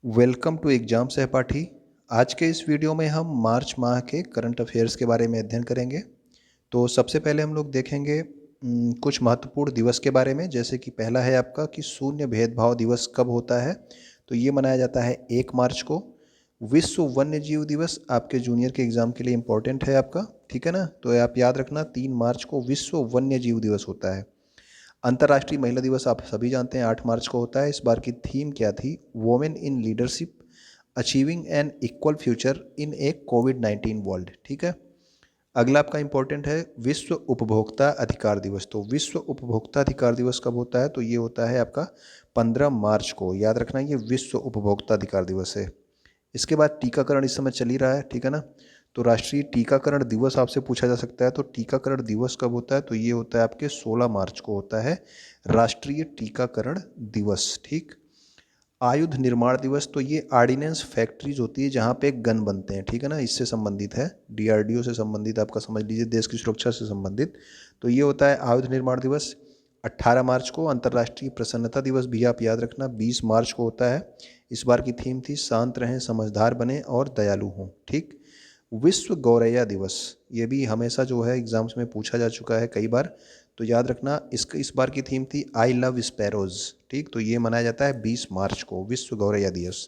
Welcome to exam सहपाठी। आज के इस वीडियो में हम मार्च माह के करंट अफेयर्स के बारे में अध्ययन करेंगे। तो सबसे पहले हम लोग देखेंगे कुछ महत्वपूर्ण दिवस के बारे में। जैसे कि पहला है आपका कि शून्य भेदभाव दिवस कब होता है। तो ये मनाया जाता है 1 मार्च को। विश्व वन्य जीव दिवस आपके जूनियर के एग्ज़ाम के लिए इम्पोर्टेंट है आपका, ठीक है ना। तो आप याद रखना 3 मार्च को विश्व वन्य जीव दिवस होता है। अंतर्राष्ट्रीय महिला दिवस आप सभी जानते हैं 8 मार्च को होता है। इस बार की थीम क्या थी? Women in leadership achieving an equal future in a COVID world, ठीक है। अगला आपका इंपॉर्टेंट है विश्व उपभोक्ता अधिकार दिवस। तो विश्व उपभोक्ता अधिकार दिवस कब होता है? तो ये होता है आपका 15 मार्च को। याद रखना ये विश्व उपभोक्ता अधिकार दिवस है। इसके बाद टीकाकरण इस समय चल ही रहा है, ठीक है ना। तो राष्ट्रीय टीकाकरण दिवस आपसे पूछा जा सकता है। तो टीकाकरण दिवस कब होता है? तो ये होता है आपके 16 मार्च को होता है राष्ट्रीय टीकाकरण दिवस, ठीक। आयुध निर्माण दिवस, तो ये आर्डिनेंस फैक्ट्रीज होती है जहाँ पे गन बनते हैं, ठीक है ना। इससे संबंधित है, डीआरडीओ से संबंधित, आपका समझ लीजिए देश की सुरक्षा से संबंधित। तो ये होता है आयुध निर्माण दिवस। 18 मार्च को अंतर्राष्ट्रीय प्रसन्नता दिवस भी आप याद रखना 20 मार्च को होता है। इस बार की थीम थी शांत रहें, समझदार बने और दयालु हों, ठीक। विश्व गौरैया दिवस, ये भी हमेशा जो है एग्जाम्स में पूछा जा चुका है कई बार। तो याद रखना इस बार की थीम थी आई लव स्पैरोज, ठीक। तो ये मनाया जाता है 20 मार्च को विश्व गौरैया दिवस।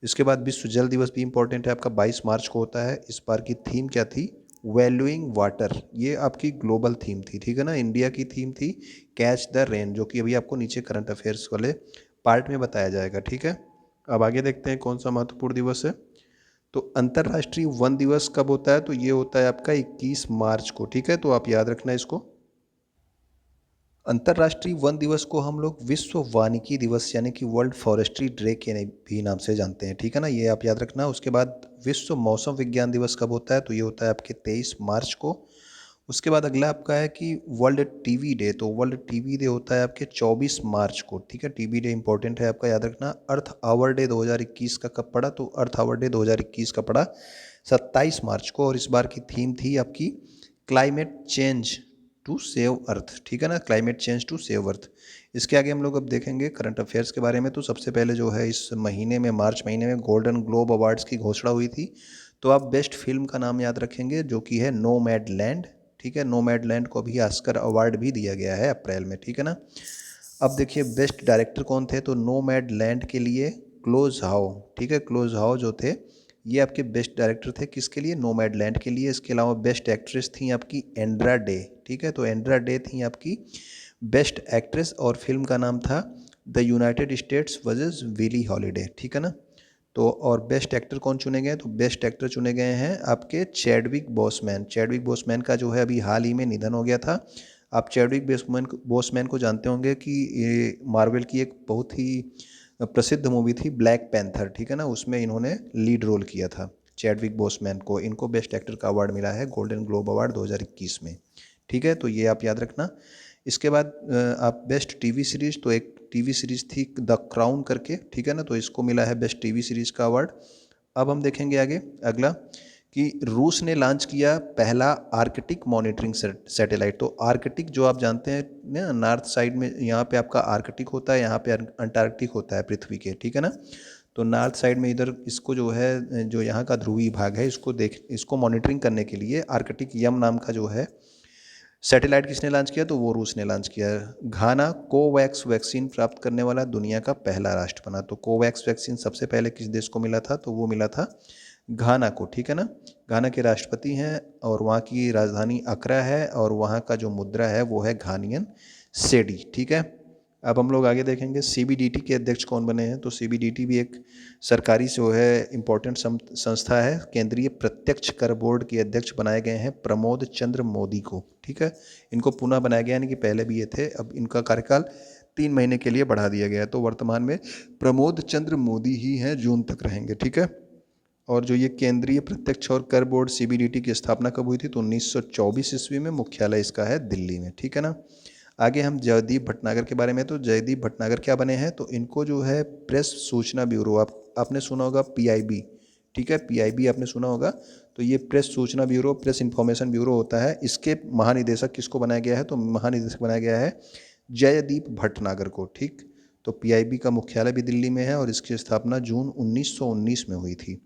इसके बाद विश्व जल दिवस भी इंपॉर्टेंट है आपका, 22 मार्च को होता है। इस बार की थीम क्या थी? वैल्यूइंग वाटर, ये आपकी ग्लोबल थीम थी, ठीक है ना। इंडिया की थीम थी कैच द रेन, जो कि अभी आपको नीचे करंट अफेयर्स वाले पार्ट में बताया जाएगा, ठीक है। अब आगे देखते हैं कौन सा महत्वपूर्ण दिवस है। तो अंतर्राष्ट्रीय वन दिवस कब होता है? तो ये होता है आपका 21 मार्च को, ठीक है। तो आप याद रखना इसको। अंतर्राष्ट्रीय वन दिवस को हम लोग विश्व वानिकी दिवस यानी कि वर्ल्ड फॉरेस्ट्री डे के भी नाम से जानते हैं, ठीक है ना। ये आप याद रखना। उसके बाद विश्व मौसम विज्ञान दिवस कब होता है? तो ये होता है आपके 23 मार्च को। उसके बाद अगला आपका है कि वर्ल्ड टीबी डे। तो वर्ल्ड टीबी डे होता है आपके 24 मार्च को, ठीक है। टीबी डे इंपॉर्टेंट है आपका, याद रखना। अर्थ आवर डे 2021 का कब पड़ा? तो अर्थ आवर डे 2021 का पड़ा 27 मार्च को। और इस बार की थीम थी आपकी climate change to save earth, ठीक है ना। Climate change to save earth. इसके आगे हम लोग अब देखेंगे करंट अफेयर्स के बारे में। तो सबसे पहले जो है इस महीने में, मार्च महीने में गोल्डन ग्लोब अवार्ड्स की घोषणा हुई थी। तो आप बेस्ट फिल्म का नाम याद रखेंगे जो कि है नोमैड लैंड, ठीक है। नोमैड लैंड को भी ऑस्कर अवार्ड भी दिया गया है अप्रैल में, ठीक है ना। अब देखिए बेस्ट डायरेक्टर कौन थे? तो नोमैड लैंड के लिए क्लोज हाउ, ठीक है। क्लोज हाउ जो थे ये आपके बेस्ट डायरेक्टर थे। किसके लिए? नोमैड लैंड के लिए। इसके अलावा बेस्ट एक्ट्रेस थी आपकी एंड्रा डे, ठीक है। तो एंड्रा डे थी आपकी बेस्ट एक्ट्रेस और फिल्म का नाम था the United States versus Billie Holiday, ठीक है ना। तो और बेस्ट एक्टर कौन चुने गए? तो बेस्ट एक्टर चुने गए हैं आपके चैडविक बोसमैन। चैडविक बोसमैन का जो है अभी हाल ही में निधन हो गया था। आप चैडविक बोसमैन को जानते होंगे कि ये मार्वल की एक बहुत ही प्रसिद्ध मूवी थी ब्लैक पैंथर, ठीक है ना। उसमें इन्होंने लीड रोल किया था। चैडविक बोसमैन को, इनको बेस्ट एक्टर का अवार्ड मिला है गोल्डन ग्लोब अवार्ड 2021 में, ठीक है। तो ये आप याद रखना। इसके बाद आप बेस्ट टीवी सीरीज, तो एक टीवी सीरीज थी द क्राउन करके, ठीक है ना। तो इसको मिला है बेस्ट टीवी सीरीज का अवार्ड। अब हम देखेंगे आगे अगला कि रूस ने लॉन्च किया पहला आर्कटिक मॉनिटरिंग सैटेलाइट। तो आर्कटिक जो आप जानते हैं ना, नॉर्थ साइड में यहाँ पे आपका आर्कटिक होता है, यहाँ पे अंटार्कटिक होता है पृथ्वी के, ठीक है ना। तो नॉर्थ साइड में इधर इसको जो है, जो यहाँ का ध्रुवीय भाग है, इसको मॉनिटरिंग करने के लिए आर्कटिक यम नाम का जो है सैटेलाइट किसने लॉन्च किया? तो वो रूस ने लॉन्च किया। घाना कोवैक्स वैक्सीन प्राप्त करने वाला दुनिया का पहला राष्ट्र बना। तो कोवैक्स वैक्सीन सबसे पहले किस देश को मिला था? तो वो मिला था घाना को, ठीक है ना। घाना के राष्ट्रपति हैं और वहाँ की राजधानी अकरा है और वहाँ का जो मुद्रा है वो है घानियन सेडी, ठीक है। अब हम लोग आगे देखेंगे सीबीडीटी के अध्यक्ष कौन बने हैं। तो सीबीडीटी भी एक सरकारी जो है इम्पोर्टेंट संस्था है। केंद्रीय प्रत्यक्ष कर बोर्ड के अध्यक्ष बनाए गए हैं प्रमोद चंद्र मोदी को, ठीक है। इनको पुनः बनाया गया, यानी कि पहले भी ये थे, अब इनका कार्यकाल 3 महीने के लिए बढ़ा दिया गया है। तो वर्तमान में प्रमोद चंद्र मोदी ही हैं, जून तक रहेंगे, ठीक है। और जो ये केंद्रीय प्रत्यक्ष और कर बोर्ड सीबीडीटी की स्थापना कब हुई थी? तो 1924 ईस्वी में। मुख्यालय इसका है दिल्ली में, ठीक है ना। आगे हम जयदीप भटनागर के बारे में। तो जयदीप भटनागर क्या बने हैं? तो इनको जो है प्रेस सूचना ब्यूरो, आपने सुना होगा पीआईबी, ठीक है। पीआईबी आपने सुना होगा। तो ये प्रेस सूचना ब्यूरो, प्रेस इंफॉर्मेशन ब्यूरो होता है। इसके महानिदेशक किसको बनाया गया है? तो महानिदेशक बनाया गया है जयदीप भटनागर को, ठीक। तो पीआईबी का मुख्यालय भी दिल्ली में है और इसकी स्थापना जून 1919 में हुई थी।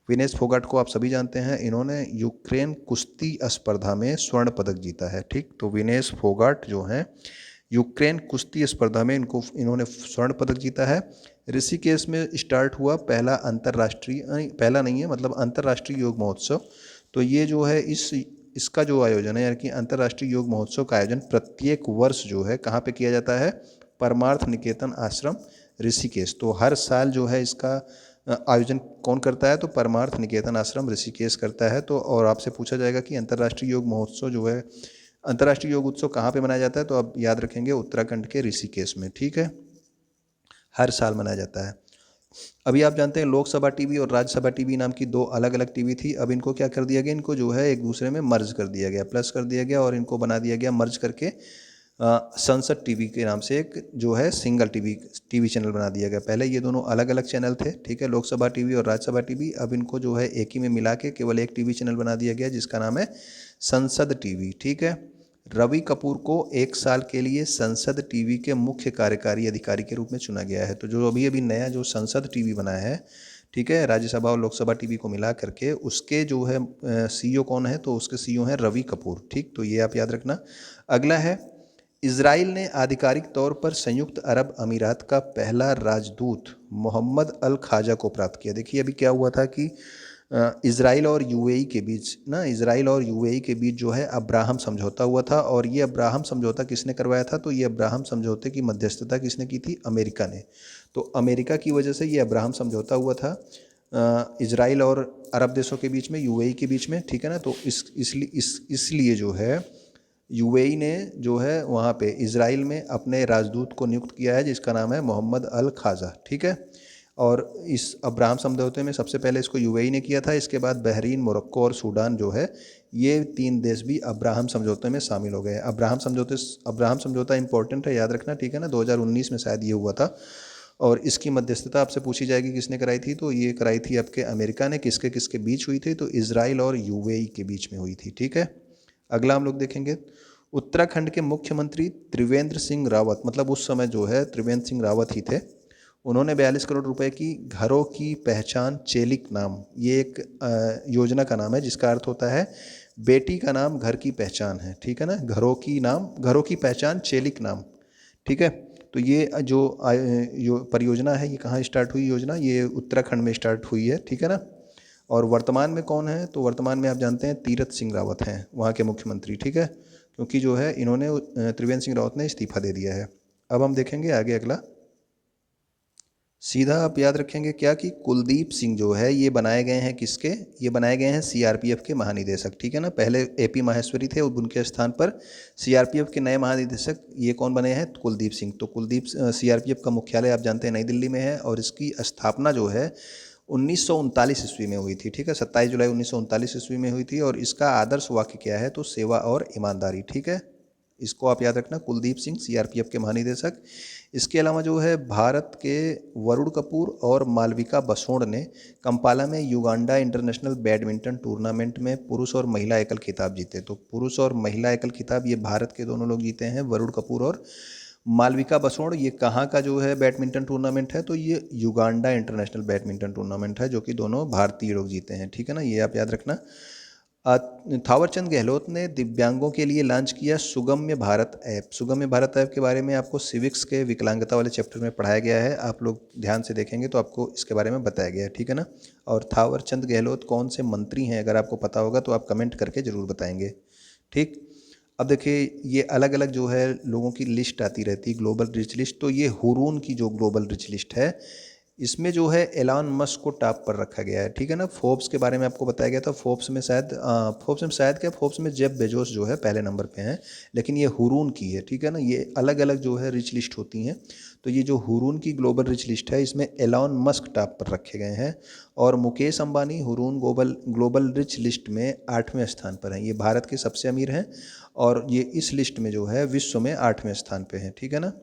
विनेश फोगाट को आप सभी जानते हैं, इन्होंने यूक्रेन कुश्ती स्पर्धा में स्वर्ण पदक जीता है। ठीक, तो विनेश फोगाट जो हैं यूक्रेन कुश्ती स्पर्धा में इन्होंने स्वर्ण पदक जीता है। ऋषिकेश में स्टार्ट हुआ पहला अंतर्राष्ट्रीय, पहला नहीं है मतलब अंतर्राष्ट्रीय योग महोत्सव। तो ये जो है इसका जो आयोजन है यानी कि अंतर्राष्ट्रीय योग महोत्सव का आयोजन प्रत्येक वर्ष जो है कहाँ पे किया जाता है, परमार्थ निकेतन आश्रम ऋषिकेश। तो हर साल जो है इसका आयोजन कौन करता है, तो परमार्थ निकेतन आश्रम ऋषिकेश करता है। तो और आपसे पूछा जाएगा कि अंतर्राष्ट्रीय योग महोत्सव जो है, अंतर्राष्ट्रीय योग उत्सव कहाँ पे मनाया जाता है, तो आप याद रखेंगे उत्तराखंड के ऋषिकेश में। ठीक है, हर साल मनाया जाता है। अभी आप जानते हैं लोकसभा टीवी और राज्यसभा टीवी नाम की दो अलग अलग टीवी थी। अब इनको क्या कर दिया गया, इनको जो है एक दूसरे में मर्ज कर दिया गया, प्लस कर दिया गया और इनको बना दिया गया मर्ज करके संसद टीवी के नाम से एक जो है सिंगल टीवी चैनल बना दिया गया। पहले ये दोनों अलग अलग चैनल थे, ठीक है, लोकसभा टीवी और राज्यसभा टीवी। अब इनको जो है एक ही में मिला के केवल एक टीवी चैनल बना दिया गया जिसका नाम है संसद टीवी। ठीक है, रवि कपूर को 1 साल के लिए संसद टीवी के मुख्य कार्यकारी अधिकारी के रूप में चुना गया है। तो जो अभी अभी नया जो संसद टीवी बना है, ठीक है, राज्यसभा और लोकसभा टीवी को मिला करके उसके जो है सीईओ कौन है, तो उसके सीईओ हैं रवि कपूर। ठीक, तो ये आप याद रखना। अगला है, इजराइल ने आधिकारिक तौर पर संयुक्त अरब अमीरात का पहला राजदूत मोहम्मद अल खाजा को प्राप्त किया। देखिए अभी क्या हुआ था कि इजराइल और यूएई के बीच ना, इजराइल और यूएई के बीच जो है अब्राहम समझौता हुआ था। और ये अब्राहम समझौता किसने करवाया था, तो ये अब्राहम समझौते की मध्यस्थता किसने की थी, अमेरिका ने। तो अमेरिका की वजह से ये अब्राहम समझौता हुआ था इजराइल और अरब देशों के बीच में, यूएई के बीच में। ठीक है ना, तो इसलिए जो है यूएई ने जो है वहाँ पे इजराइल में अपने राजदूत को नियुक्त किया है जिसका नाम है मोहम्मद अल खाजा। ठीक है, और इस अब्राहम समझौते में सबसे पहले इसको यूएई ने किया था, इसके बाद बहरीन, मोरक्को और सूडान जो है ये 3 देश भी अब्राहम समझौते में शामिल हो गए। अब्राहम समझौता इंपॉर्टेंट है, याद रखना। ठीक है ना, 2019 में शायद ये हुआ था। और इसकी मध्यस्थता आपसे पूछी जाएगी किसने कराई थी, तो ये कराई थी आपके अमेरिका ने। किसके किसके बीच हुई थी, तो इजराइल और यूएई के बीच में हुई थी। ठीक है, अगला हम लोग देखेंगे, उत्तराखंड के मुख्यमंत्री त्रिवेंद्र सिंह रावत, मतलब उस समय जो है त्रिवेंद्र सिंह रावत ही थे, उन्होंने 42 करोड़ रुपए की घरों की पहचान चेलिक नाम, ये एक योजना का नाम है जिसका अर्थ होता है बेटी का नाम घर की पहचान है। ठीक है ना, घरों की पहचान चेलिक नाम। ठीक है, तो ये जो परियोजना है ये कहाँ स्टार्ट हुई योजना, ये उत्तराखंड में स्टार्ट हुई है। ठीक है ना, और वर्तमान में कौन है, तो वर्तमान में आप जानते हैं तीरथ सिंह रावत हैं वहाँ के मुख्यमंत्री। ठीक है, क्योंकि जो है इन्होंने त्रिवेंद्र सिंह रावत ने इस्तीफा दे दिया है। अब हम देखेंगे आगे अगला, सीधा आप याद रखेंगे क्या कि कुलदीप सिंह जो है ये बनाए गए हैं किसके, ये बनाए गए हैं सीआरपीएफ के महानिदेशक। ठीक है ना, पहले एपी माहेश्वरी थे, अब उनके स्थान पर सीआरपीएफ के नए महानिदेशक ये कौन बने हैं, कुलदीप सिंह। तो कुलदीप सीआरपीएफ का मुख्यालय आप जानते हैं नई दिल्ली में है और इसकी स्थापना जो है 1939 ईस्वी में हुई थी। ठीक है, 27 जुलाई 1939 ईस्वी में हुई थी। और इसका आदर्श वाक्य क्या है, तो सेवा और ईमानदारी। ठीक है, इसको आप याद रखना, कुलदीप सिंह सीआरपीएफ के महानिदेशक। इसके अलावा जो है भारत के वरुण कपूर और मालविका बसोड़ ने कंपाला में युगांडा इंटरनेशनल बैडमिंटन टूर्नामेंट में पुरुष और महिला एकल खिताब जीते। तो पुरुष और महिला एकल खिताब ये भारत के दोनों लोग जीते हैं, वरुण कपूर और मालविका बसोड़। ये कहाँ का जो है बैडमिंटन टूर्नामेंट है, तो ये युगांडा इंटरनेशनल बैडमिंटन टूर्नामेंट है जो कि दोनों भारतीय लोग जीते हैं। ठीक है ना, ये आप याद रखना। थावरचंद गहलोत ने दिव्यांगों के लिए लॉन्च किया सुगम्य भारत ऐप। सुगम्य भारत ऐप के बारे में आपको सिविक्स के विकलांगता वाले चैप्टर में पढ़ाया गया है, आप लोग ध्यान से देखेंगे तो आपको इसके बारे में बताया गया है। ठीक है ना, और थावरचंद गहलोत कौन से मंत्री हैं, अगर आपको पता होगा तो आप कमेंट करके ज़रूर बताएंगे। ठीक, अब देखिए ये अलग अलग जो है लोगों की लिस्ट आती रहती है, ग्लोबल रिच लिस्ट। तो ये हुरून की जो ग्लोबल रिच लिस्ट है इसमें जो है एलॉन मस्क को टॉप पर रखा गया है। ठीक है ना, फोर्ब्स के बारे में आपको बताया गया था, फोर्ब्स में जेफ बेजोस जो है पहले नंबर पे हैं, लेकिन ये हुरून की है। ठीक है ना, ये अलग अलग जो है रिच लिस्ट होती हैं। तो ये जो हुरून की ग्लोबल रिच लिस्ट है इसमें एलॉन मस्क टॉप पर रखे गए हैं और Mukesh Ambani Hurun global rich list में 8वें स्थान पर हैं। ये भारत के सबसे अमीर हैं और ये इस लिस्ट में जो है विश्व में 8वें स्थान पे हैं। ठीक है ना,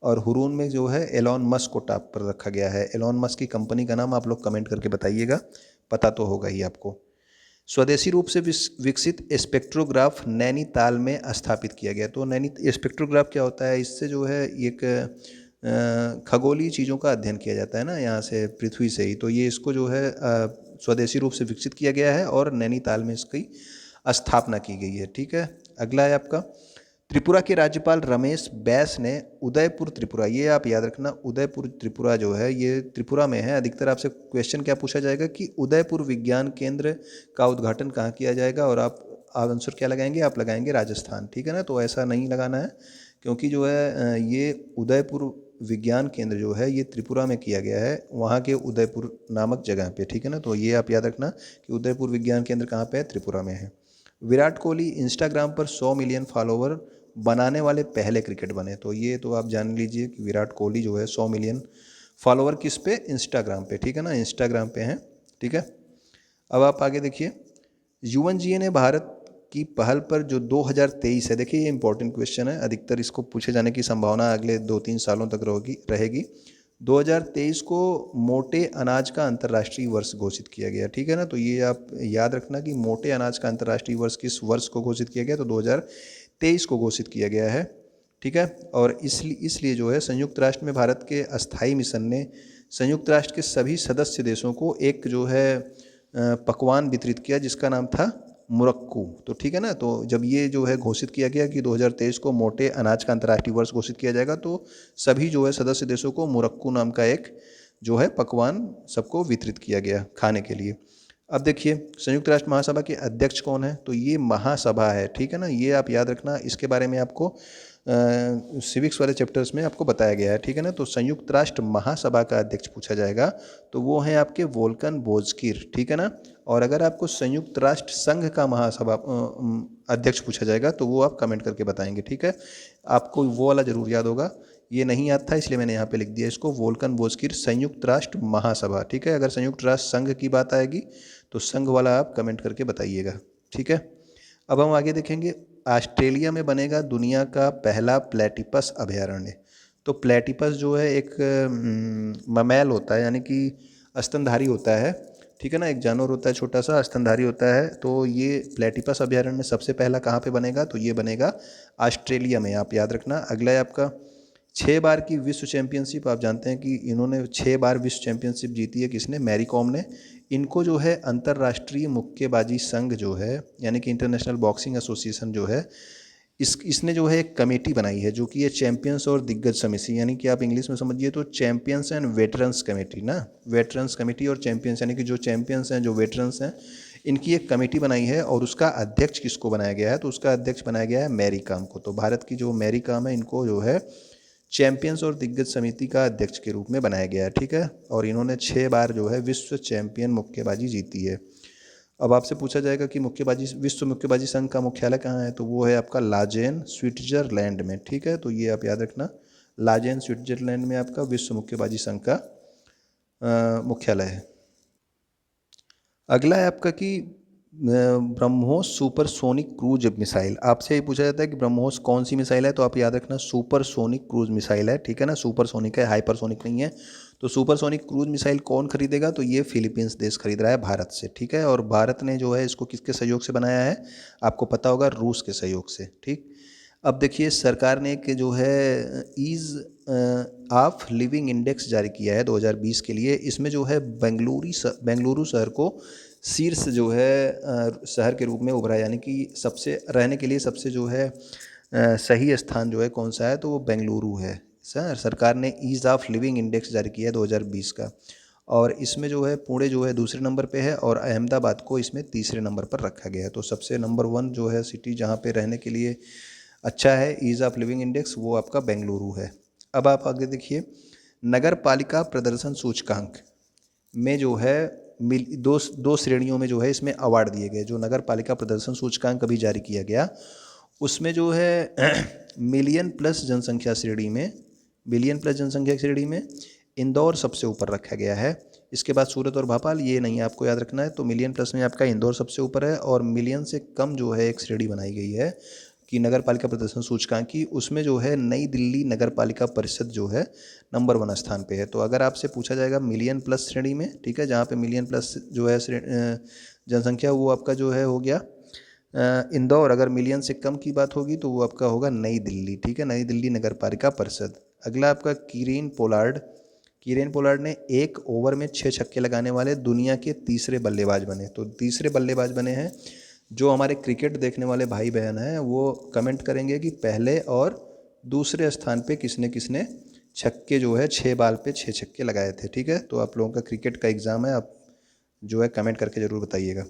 और हुरून में जो है एलॉन मस्क को टॉप पर रखा गया है। एलॉन मस्क की कंपनी का नाम आप लोग कमेंट करके बताइएगा, पता तो होगा ही आपको। स्वदेशी रूप से विकसित स्पेक्ट्रोग्राफ नैनीताल में स्थापित किया गया। तो स्पेक्ट्रोग्राफ क्या होता है, इससे जो है एक खगोलीय चीज़ों का अध्ययन किया जाता है ना यहाँ से, पृथ्वी से ही। तो ये इसको जो है स्वदेशी रूप से विकसित किया गया है और नैनीताल में इसकी स्थापना की गई है। ठीक है, अगला है आपका, त्रिपुरा के राज्यपाल रमेश बैस ने उदयपुर त्रिपुरा, ये आप याद रखना, उदयपुर त्रिपुरा जो है ये त्रिपुरा में है। अधिकतर आपसे क्वेश्चन क्या पूछा जाएगा कि उदयपुर विज्ञान केंद्र का उद्घाटन कहाँ किया जाएगा, और आप आंसर क्या लगाएंगे, आप लगाएंगे राजस्थान। ठीक है ना, तो ऐसा नहीं लगाना है, क्योंकि जो है ये उदयपुर विज्ञान केंद्र जो है ये त्रिपुरा में किया गया है, वहाँ के उदयपुर नामक जगह पे। ठीक है ना, तो ये आप याद रखना कि उदयपुर विज्ञान केंद्र कहाँ पे है, त्रिपुरा में है। विराट कोहली इंस्टाग्राम पर 100 मिलियन फॉलोवर बनाने वाले पहले क्रिकेट बने। तो ये तो आप जान लीजिए कि विराट कोहली जो है 100 मिलियन फॉलोवर किस पे, इंस्टाग्राम पे। ठीक है ना, इंस्टाग्राम पे हैं। ठीक है, अब आप आगे देखिए, यूएनजीए ने भारत की पहल पर जो 2023 है, देखिए ये इंपॉर्टेंट क्वेश्चन है, अधिकतर इसको पूछे जाने की संभावना अगले 2-3 सालों तक रहेगी। 2023 को मोटे अनाज का अंतर्राष्ट्रीय वर्ष घोषित किया गया। ठीक है ना, तो ये आप याद रखना कि मोटे अनाज का अंतर्राष्ट्रीय वर्ष किस वर्ष को घोषित किया गया, तो 2023 को घोषित किया गया है। ठीक है, और इसलिए जो है संयुक्त राष्ट्र में भारत के अस्थायी मिशन ने संयुक्त राष्ट्र के सभी सदस्य देशों को एक जो है पकवान वितरित किया जिसका नाम था मुरक्कू। तो ठीक है ना, तो जब ये जो है घोषित किया गया कि 2023 को मोटे अनाज का अंतर्राष्ट्रीय वर्ष घोषित किया जाएगा, तो सभी जो है सदस्य देशों को मुरक्कू नाम का एक जो है पकवान सबको वितरित किया गया खाने के लिए। अब देखिए, संयुक्त राष्ट्र महासभा के अध्यक्ष कौन है, तो ये महासभा है। ठीक है ना, ये आप याद रखना, इसके बारे में आपको सिविक्स वाले चैप्टर्स में आपको बताया गया है। ठीक है ना, तो संयुक्त राष्ट्र महासभा का अध्यक्ष पूछा जाएगा तो वो हैं आपके वोल्कन बोजकिर। ठीक है ना, और अगर आपको संयुक्त राष्ट्र संघ का महासभा अध्यक्ष पूछा जाएगा तो वो आप कमेंट करके बताएंगे। ठीक है, आपको वो वाला जरूर याद होगा, ये नहीं याद था इसलिए मैंने यहाँ पे लिख दिया इसको, वोल्कन बोजकिर संयुक्त राष्ट्र महासभा। ठीक है, अगर संयुक्त राष्ट्र संघ की बात आएगी तो संघ वाला आप कमेंट करके बताइएगा। ठीक है, अब हम आगे देखेंगे, ऑस्ट्रेलिया में बनेगा दुनिया का पहला प्लेटिपस अभयारण्य। तो प्लेटिपस जो है एक ममैल होता है, यानी कि स्तनधारी होता है। ठीक है ना, एक जानवर होता है छोटा सा, स्तनधारी होता है। तो ये प्लेटिपस अभयारण्य सबसे पहला कहाँ पे बनेगा, तो ये बनेगा ऑस्ट्रेलिया में, आप याद रखना। अगला है आपका 6 बार की विश्व चैंपियनशिप, आप जानते हैं कि इन्होंने 6 बार विश्व चैंपियनशिप जीती है, किसने, मैरी कॉम ने। इनको जो है अंतर्राष्ट्रीय मुक्केबाजी संघ जो है, यानी कि इंटरनेशनल बॉक्सिंग एसोसिएशन जो है, इसने जो है एक कमेटी बनाई है जो कि ये चैंपियंस और दिग्गज समिति, यानी कि आप इंग्लिश में समझिए तो चैंपियंस एंड वेटरन्स कमेटी ना, वेटरन्स कमेटी और चैंपियंस, यानी कि जो चैंपियंस हैं, जो वेटरन्स हैं, इनकी एक कमेटी बनाई है। और उसका अध्यक्ष किसको बनाया गया है, तो उसका अध्यक्ष बनाया गया है मैरी कॉम को। तो भारत की जो मैरी कॉम है, इनको जो है चैंपियंस और दिग्गज समिति का अध्यक्ष के रूप में बनाया गया है। ठीक है, और इन्होंने 6 बार जो है विश्व चैंपियन मुक्केबाजी जीती है। अब आपसे पूछा जाएगा कि विश्व मुक्केबाजी संघ का मुख्यालय कहाँ है, तो वो है आपका लाजेन, स्विट्जरलैंड में। ठीक है, तो ये आप याद रखना, लाजेन स्विट्जरलैंड में आपका विश्व मुक्केबाजी संघ का मुख्यालय है। अगला है आपका कि ब्रह्मोस सुपरसोनिक क्रूज मिसाइल। आपसे ये पूछा जाता है कि ब्रह्मोस कौन सी मिसाइल है, तो आप याद रखना सुपरसोनिक क्रूज मिसाइल है। ठीक है ना, सुपरसोनिक है, हाइपरसोनिक नहीं है। तो सुपरसोनिक क्रूज मिसाइल कौन खरीदेगा, तो ये फिलीपींस देश खरीद रहा है भारत से। ठीक है, और भारत ने जो है इसको किसके सहयोग से बनाया है, आपको पता होगा, रूस के सहयोग से। ठीक, अब देखिए, सरकार ने एक जो है ईज़ ऑफ लिविंग इंडेक्स जारी किया है 2020 के लिए। इसमें जो है बेंगलुरु शहर को शीर्ष जो है शहर के रूप में उभरा, यानी कि सबसे रहने के लिए सबसे जो है सही स्थान जो है कौन सा है, तो वो बेंगलुरु है। सरकार ने ईज़ ऑफ लिविंग इंडेक्स जारी किया है 2020 का, और इसमें जो है पुणे जो है दूसरे नंबर पे है और अहमदाबाद को इसमें तीसरे नंबर पर रखा गया है। तो सबसे नंबर 1 जो है सिटी जहाँ पे रहने के लिए अच्छा है ईज़ ऑफ लिविंग इंडेक्स, वो आपका बेंगलुरु है। अब आप आगे देखिए, नगर पालिका प्रदर्शन सूचकांक में जो है दो श्रेणियों में जो है इसमें अवार्ड दिए गए। जो नगर पालिका प्रदर्शन सूचकांक अभी जारी किया गया, उसमें जो है मिलियन प्लस जनसंख्या श्रेणी में इंदौर सबसे ऊपर रखा गया है। इसके बाद सूरत और भोपाल, ये नहीं आपको याद रखना है। तो मिलियन प्लस में आपका इंदौर सबसे ऊपर है, और मिलियन से कम जो है एक श्रेणी बनाई गई है कि नगर पालिका प्रदर्शन सूचकांक की, उसमें जो है नई दिल्ली नगर पालिका परिषद जो है नंबर 1 स्थान पे है। तो अगर आपसे पूछा जाएगा मिलियन प्लस श्रेणी में, ठीक है, जहाँ पे मिलियन प्लस जो है जनसंख्या, वो आपका जो है हो गया इंदौर, अगर मिलियन से कम की बात होगी तो वो आपका होगा नई दिल्ली, ठीक है, नई दिल्ली नगर पालिका परिषद। अगला आपका किरेन पोलार्ड। किरेन पोलार्ड ने एक ओवर में 6 छक्के लगाने वाले दुनिया के तीसरे बल्लेबाज बने। तो तीसरे बल्लेबाज बने हैं। जो हमारे क्रिकेट देखने वाले भाई बहन हैं वो कमेंट करेंगे कि पहले और दूसरे स्थान पे किसने किसने छक्के जो है 6 बॉल पे 6 छक्के लगाए थे, ठीक है। तो आप लोगों का क्रिकेट का एग्ज़ाम है, आप जो है कमेंट करके ज़रूर बताइएगा।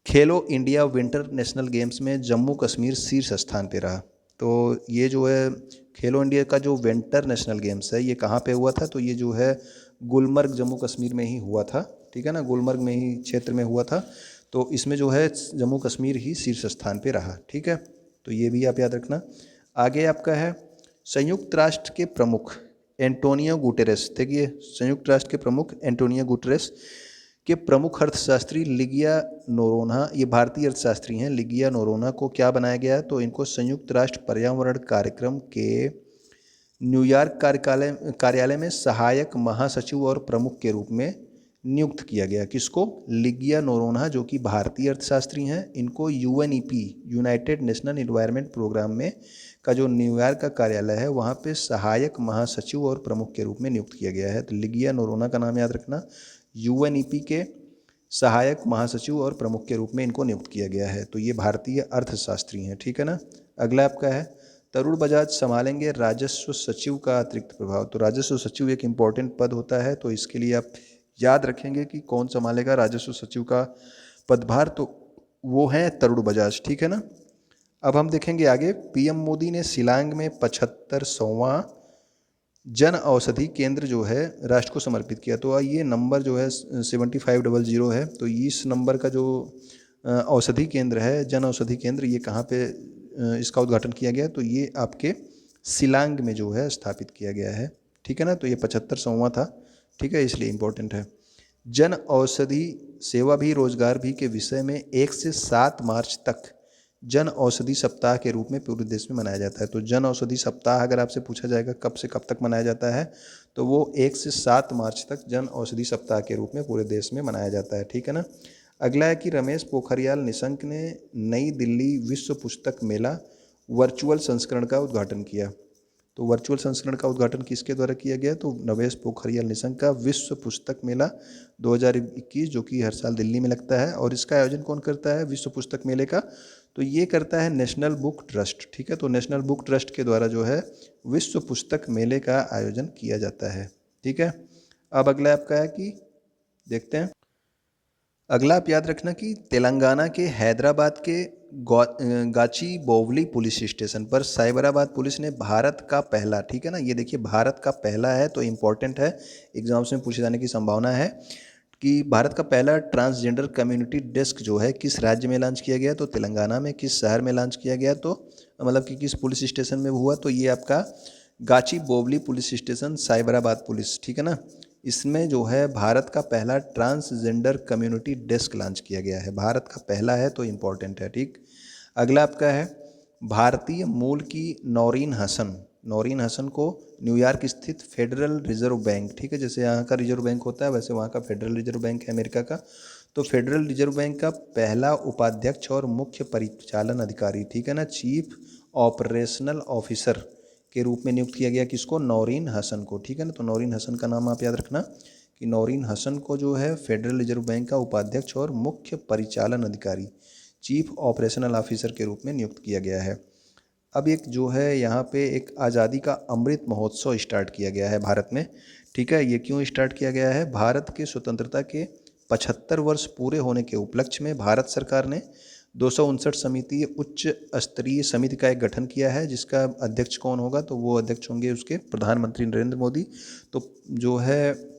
खेलो इंडिया विंटर नेशनल गेम्स में जम्मू कश्मीर शीर्ष स्थान पे रहा। तो ये जो है खेलो इंडिया का जो विंटर नेशनल गेम्स है ये कहाँ पे हुआ था, तो ये जो है गुलमर्ग जम्मू कश्मीर में ही हुआ था, ठीक है ना, गुलमर्ग में ही क्षेत्र में हुआ था। तो इसमें जो है जम्मू कश्मीर ही शीर्ष स्थान पे रहा, ठीक है। तो ये भी आप याद रखना। आगे आपका है संयुक्त राष्ट्र के प्रमुख एंटोनियो गुटेरेस। देखिए संयुक्त राष्ट्र के प्रमुख एंटोनियो गुटेरेस के प्रमुख अर्थशास्त्री लिगिया नोरोन्हा, ये भारतीय अर्थशास्त्री हैं। लिगिया नोरोन्हा को क्या बनाया गया है, तो इनको संयुक्त राष्ट्र पर्यावरण कार्यक्रम के न्यूयॉर्क कार्यालय में सहायक महासचिव और प्रमुख के रूप में नियुक्त किया गया। किसको? लिगिया नोरोन्हा, जो कि भारतीय अर्थशास्त्री हैं। इनको UNEP, United National environment programme में का जो न्यूयॉर्क का कार्यालय है वहाँ पे सहायक महासचिव और प्रमुख के रूप में नियुक्त किया गया है। तो लिगिया नोरोन्हा का नाम याद रखना। यूएनईपी के सहायक महासचिव और प्रमुख के रूप में इनको नियुक्त किया गया है। तो ये भारतीय अर्थशास्त्री हैं, ठीक है ना। अगला आपका है तरुण बजाज संभालेंगे राजस्व सचिव का अतिरिक्त प्रभाव। तो राजस्व सचिव एक इम्पॉर्टेंट पद होता है, तो इसके लिए आप याद रखेंगे कि कौन संभालेगा राजस्व सचिव का पदभार, तो वो हैं तरुण बजाज, ठीक है ना। अब हम देखेंगे आगे, पीएम मोदी ने शिलांग में 75वां जन औषधि केंद्र जो है राष्ट्र को समर्पित किया। तो ये नंबर जो है 7500 है। तो इस नंबर का जो औषधि केंद्र है, जन औषधि केंद्र, ये कहाँ पे इसका उद्घाटन किया गया, तो ये आपके शिलांग में जो है स्थापित किया गया है, ठीक है ना। तो ये 75वां था, ठीक है, इसलिए इम्पोर्टेंट है। जन औषधि सेवा भी रोजगार भी के विषय में 1 से 7 मार्च तक जन औषधि सप्ताह के रूप में पूरे देश में मनाया जाता है। तो जन औषधि सप्ताह अगर आपसे पूछा जाएगा कब से कब तक मनाया जाता है, तो वो 1 से 7 मार्च तक जन औषधि सप्ताह के रूप में पूरे देश में मनाया जाता है, ठीक है ना। अगला है कि रमेश पोखरियाल निशंक ने नई दिल्ली विश्व पुस्तक मेला वर्चुअल संस्करण का उद्घाटन किया। तो वर्चुअल संस्करण का उद्घाटन किसके द्वारा किया गया, तो रमेश पोखरियाल निशंक का विश्व पुस्तक मेला 2021, जो कि हर साल दिल्ली में लगता है। और इसका आयोजन कौन करता है विश्व पुस्तक मेले का, तो ये करता है नेशनल बुक ट्रस्ट, ठीक है। तो नेशनल बुक ट्रस्ट के द्वारा जो है विश्व पुस्तक मेले का आयोजन किया जाता है, ठीक है। अब अगला आपका है कि देखते हैं, अगला आप याद रखना कि तेलंगाना के हैदराबाद के गाचीबोवली पुलिस स्टेशन पर साइबराबाद पुलिस ने भारत का पहला, ठीक है ना, ये देखिए भारत का पहला है तो इम्पोर्टेंट है, एग्जाम्स में पूछे जाने की संभावना है कि भारत का पहला ट्रांसजेंडर कम्युनिटी डेस्क जो है किस राज्य में लॉन्च किया गया, तो तेलंगाना में। किस शहर में लॉन्च किया गया, तो मतलब कि किस पुलिस स्टेशन में हुआ, तो ये आपका Gachibowli police station, Cyberabad police, ठीक है ना। इसमें जो है भारत का पहला ट्रांसजेंडर कम्युनिटी डेस्क लॉन्च किया गया है। भारत का पहला है तो इम्पोर्टेंट है, ठीक। अगला आपका है भारतीय मूल की नौरीन हसन। नौरीन हसन को न्यूयॉर्क स्थित फेडरल रिजर्व बैंक, ठीक है, जैसे यहाँ का रिजर्व बैंक होता है वैसे वहाँ का फेडरल रिजर्व बैंक है अमेरिका का। तो फेडरल रिजर्व बैंक का पहला उपाध्यक्ष और मुख्य परिचालन अधिकारी, ठीक है ना, चीफ ऑपरेशनल ऑफिसर के रूप में नियुक्त किया गया। किसको? नौरीन हसन को, ठीक है ना। तो नौरीन हसन का नाम आप याद रखना कि नौरीन हसन को जो है फेडरल रिजर्व बैंक का उपाध्यक्ष और मुख्य परिचालन अधिकारी, चीफ ऑपरेशनल ऑफिसर के रूप में नियुक्त किया गया है। अब एक जो है यहाँ पे एक आज़ादी का अमृत महोत्सव स्टार्ट किया गया है भारत में, ठीक है। ये क्यों स्टार्ट किया गया है? भारत के स्वतंत्रता के 75 वर्ष पूरे होने के उपलक्ष्य में भारत सरकार ने 259 समिति उच्च स्तरीय समिति का एक गठन किया है, जिसका अध्यक्ष कौन होगा, तो वो अध्यक्ष होंगे उसके प्रधानमंत्री नरेंद्र मोदी। तो जो है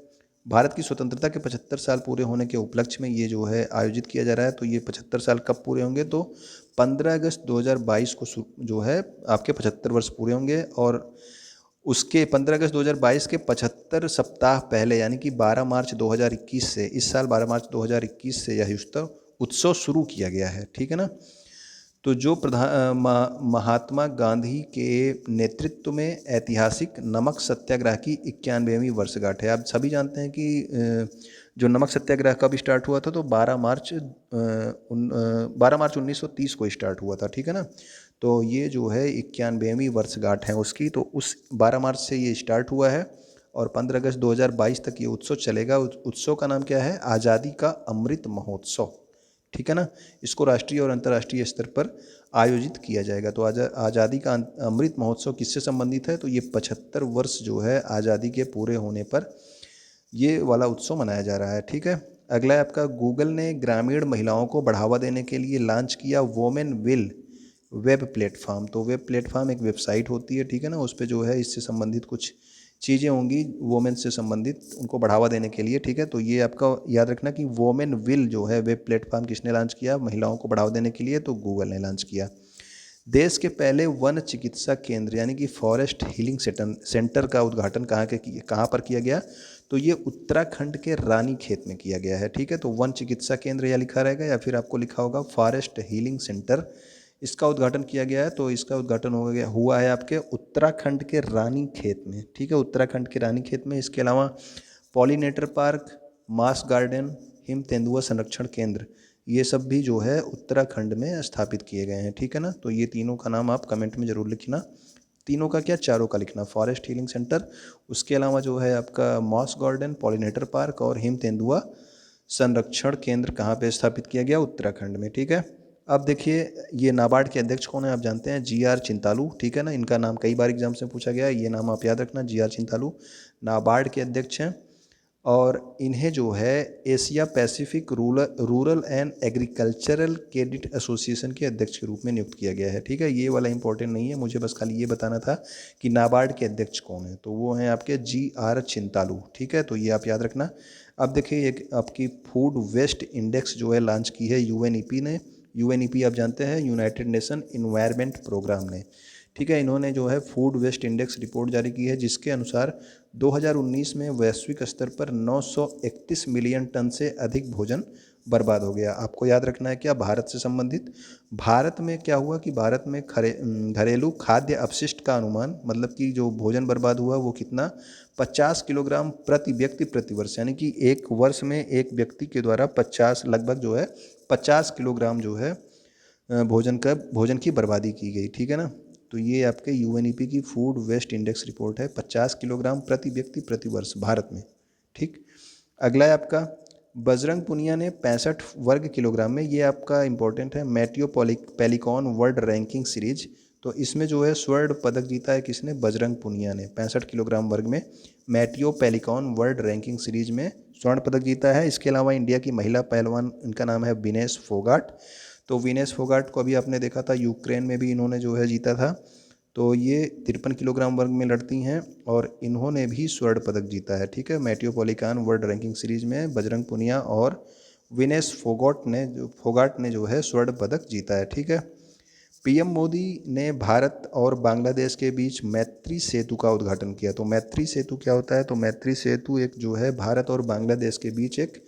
भारत की स्वतंत्रता के 75 साल पूरे होने के उपलक्ष्य में ये जो है आयोजित किया जा रहा है। तो ये 75 साल कब पूरे होंगे, तो 15 अगस्त 2022 को जो है आपके 75 वर्ष पूरे होंगे। और उसके 15 अगस्त 2022 के 75 सप्ताह पहले यानी कि 12 मार्च 2021 से, इस साल 12 मार्च 2021 से यह उत्सव शुरू किया गया है, ठीक है ना। तो जो महात्मा गांधी के नेतृत्व में ऐतिहासिक नमक सत्याग्रह की 91वीं वर्षगांठ है। आप सभी जानते हैं कि जो नमक सत्याग्रह कब स्टार्ट हुआ था, तो 12 मार्च 1930 को स्टार्ट हुआ था, ठीक है ना। तो ये जो है 91वीं वर्षगांठ है उसकी, तो उस 12 मार्च से ये स्टार्ट हुआ है और 15 अगस्त 2022 तक ये उत्सव चलेगा। उत्सव का नाम क्या है? आज़ादी का अमृत महोत्सव, ठीक है ना। इसको राष्ट्रीय और अंतर्राष्ट्रीय स्तर पर आयोजित किया जाएगा। तो आज़ादी का अमृत महोत्सव किससे संबंधित है? तो ये 75 वर्ष जो है आज़ादी के पूरे होने पर ये वाला उत्सव मनाया जा रहा है, ठीक है। अगला है आपका, गूगल ने ग्रामीण महिलाओं को बढ़ावा देने के लिए लॉन्च किया वोमेन विल वेब प्लेटफॉर्म। तो वेब प्लेटफॉर्म एक वेबसाइट होती है, ठीक है ना। उस पर जो है इससे संबंधित कुछ चीज़ें होंगी वोमेन से संबंधित, उनको बढ़ावा देने के लिए, ठीक है। तो ये आपका याद रखना कि वोमेन विल जो है वेब प्लेटफॉर्म किसने लॉन्च किया? महिलाओं को बढ़ावा देने के लिए, तो गूगल ने लॉन्च किया। देश के पहले वन चिकित्सा केंद्र यानी कि फॉरेस्ट हीलिंग सेंटर का उद्घाटन कहाँ पर किया गया? तो ये उत्तराखंड के रानीखेत में किया गया है, ठीक है। तो वन चिकित्सा केंद्र या लिखा रहेगा या फिर आपको लिखा होगा फॉरेस्ट हीलिंग सेंटर, इसका उद्घाटन किया गया है। तो इसका उद्घाटन हुआ है आपके उत्तराखंड के रानीखेत में, ठीक है, उत्तराखंड के रानीखेत में। इसके अलावा पॉलिनेटर पार्क, मास गार्डन, हिम तेंदुआ संरक्षण केंद्र, ये सब भी जो है उत्तराखंड में स्थापित किए गए हैं, ठीक है ना। तो ये तीनों का नाम आप कमेंट में ज़रूर लिखना। तीनों का क्या? चारों का लिखना। फॉरेस्ट हीलिंग सेंटर, उसके अलावा जो है आपका मॉस गार्डन, पॉलिनेटर पार्क और हिम तेंदुआ संरक्षण केंद्र कहाँ पे स्थापित किया गया? उत्तराखंड में, ठीक है। अब देखिए, ये नाबार्ड के अध्यक्ष कौन है? आप जानते हैं, GR चिंतालू, ठीक है ना। इनका नाम कई बार एग्जाम से पूछा गया है, ये नाम आप याद रखना, GR चिंतालू नाबार्ड के अध्यक्ष हैं। और इन्हें जो है Asia Pacific rural and agricultural credit association के अध्यक्ष के रूप में नियुक्त किया गया है, ठीक है। ये वाला इंपॉर्टेंट नहीं है, मुझे बस खाली ये बताना था कि नाबार्ड के अध्यक्ष कौन है। तो वो हैं आपके GR चिंतालू, ठीक है। तो ये आप याद रखना। अब देखिए, एक आपकी फूड वेस्ट इंडेक्स जो है लॉन्च की है UNEP ने। UNEP आप जानते हैं, यूनाइटेड नेशन इन्वायरमेंट प्रोग्राम ने, ठीक है। इन्होंने जो है फूड वेस्ट इंडेक्स रिपोर्ट जारी की है, जिसके अनुसार 2019 में वैश्विक स्तर पर 931 मिलियन टन से अधिक भोजन बर्बाद हो गया। आपको याद रखना है क्या? भारत से संबंधित। भारत में क्या हुआ कि भारत में घरेलू खाद्य अपशिष्ट का अनुमान, मतलब कि जो भोजन बर्बाद हुआ वो कितना? 50 किलोग्राम प्रति व्यक्ति प्रति वर्ष, यानी कि एक वर्ष में एक व्यक्ति के द्वारा 50 लगभग जो है 50 किलोग्राम जो है भोजन की बर्बादी की गई, ठीक है ना। तो ये आपके UNEP की फूड वेस्ट इंडेक्स रिपोर्ट है, 50 किलोग्राम प्रति व्यक्ति प्रति वर्ष भारत में, ठीक। अगला है आपका, बजरंग पुनिया ने 65 वर्ग किलोग्राम में, ये आपका इंपॉर्टेंट है, Matteo pelican world ranking series. तो इसमें जो है स्वर्ण पदक जीता है किसने? बजरंग पुनिया ने 65 किलोग्राम वर्ग में Matteo pelican world ranking series में स्वर्ण पदक जीता है। इसके अलावा इंडिया की महिला पहलवान, इनका नाम है विनेश फोगाट। तो विनेश फोगाट को अभी आपने देखा था, यूक्रेन में भी इन्होंने जो है जीता था। तो ये 53 किलोग्राम वर्ग में लड़ती हैं और इन्होंने भी स्वर्ण पदक जीता है, ठीक है। मेट्रोपॉलिटन वर्ल्ड रैंकिंग सीरीज में बजरंग पुनिया और विनेश फोगाट ने जो है स्वर्ण पदक जीता है, ठीक है। PM मोदी ने भारत और बांग्लादेश के बीच मैत्री सेतु का उद्घाटन किया। तो मैत्री सेतु क्या होता है? तो मैत्री सेतु एक जो है भारत और बांग्लादेश के बीच एक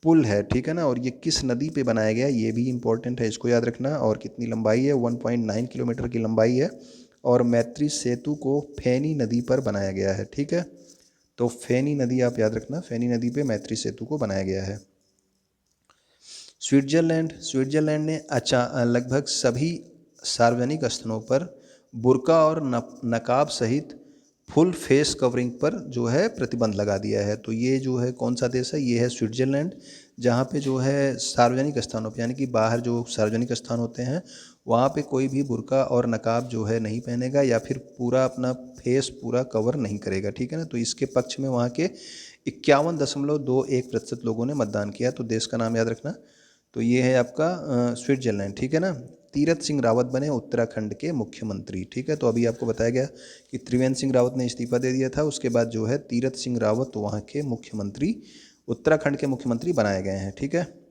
पुल है, ठीक है ना। और ये किस नदी पे बनाया गया, ये भी इंपॉर्टेंट है, इसको याद रखना। और कितनी लंबाई है? 1.9 किलोमीटर की लंबाई है और मैत्री सेतु को फेनी नदी पर बनाया गया है, ठीक है। तो फेनी नदी आप याद रखना, फेनी नदी पे मैत्री सेतु को बनाया गया है। स्विट्जरलैंड ने लगभग सभी सार्वजनिक स्थलों पर बुर्का और नकाब सहित फुल फेस कवरिंग पर जो है प्रतिबंध लगा दिया है। तो ये जो है कौन सा देश है? ये है स्विट्जरलैंड, जहाँ पे जो है सार्वजनिक स्थानों पे, यानी कि बाहर जो सार्वजनिक स्थान होते हैं वहाँ पे कोई भी बुर्का और नकाब जो है नहीं पहनेगा या फिर पूरा अपना फेस पूरा कवर नहीं करेगा, ठीक है ना। तो इसके पक्ष में वहाँ के 51.21% लोगों ने मतदान किया। तो देश का नाम याद रखना। तो ये है आपका स्विट्जरलैंड, ठीक है ना। तीरथ सिंह रावत बने उत्तराखंड के मुख्यमंत्री, ठीक है। तो अभी आपको बताया गया कि त्रिवेंद्र सिंह रावत ने इस्तीफा दे दिया था, उसके बाद जो है तीरथ सिंह रावत वहाँ के मुख्यमंत्री, उत्तराखंड के मुख्यमंत्री बनाए गए हैं, ठीक है।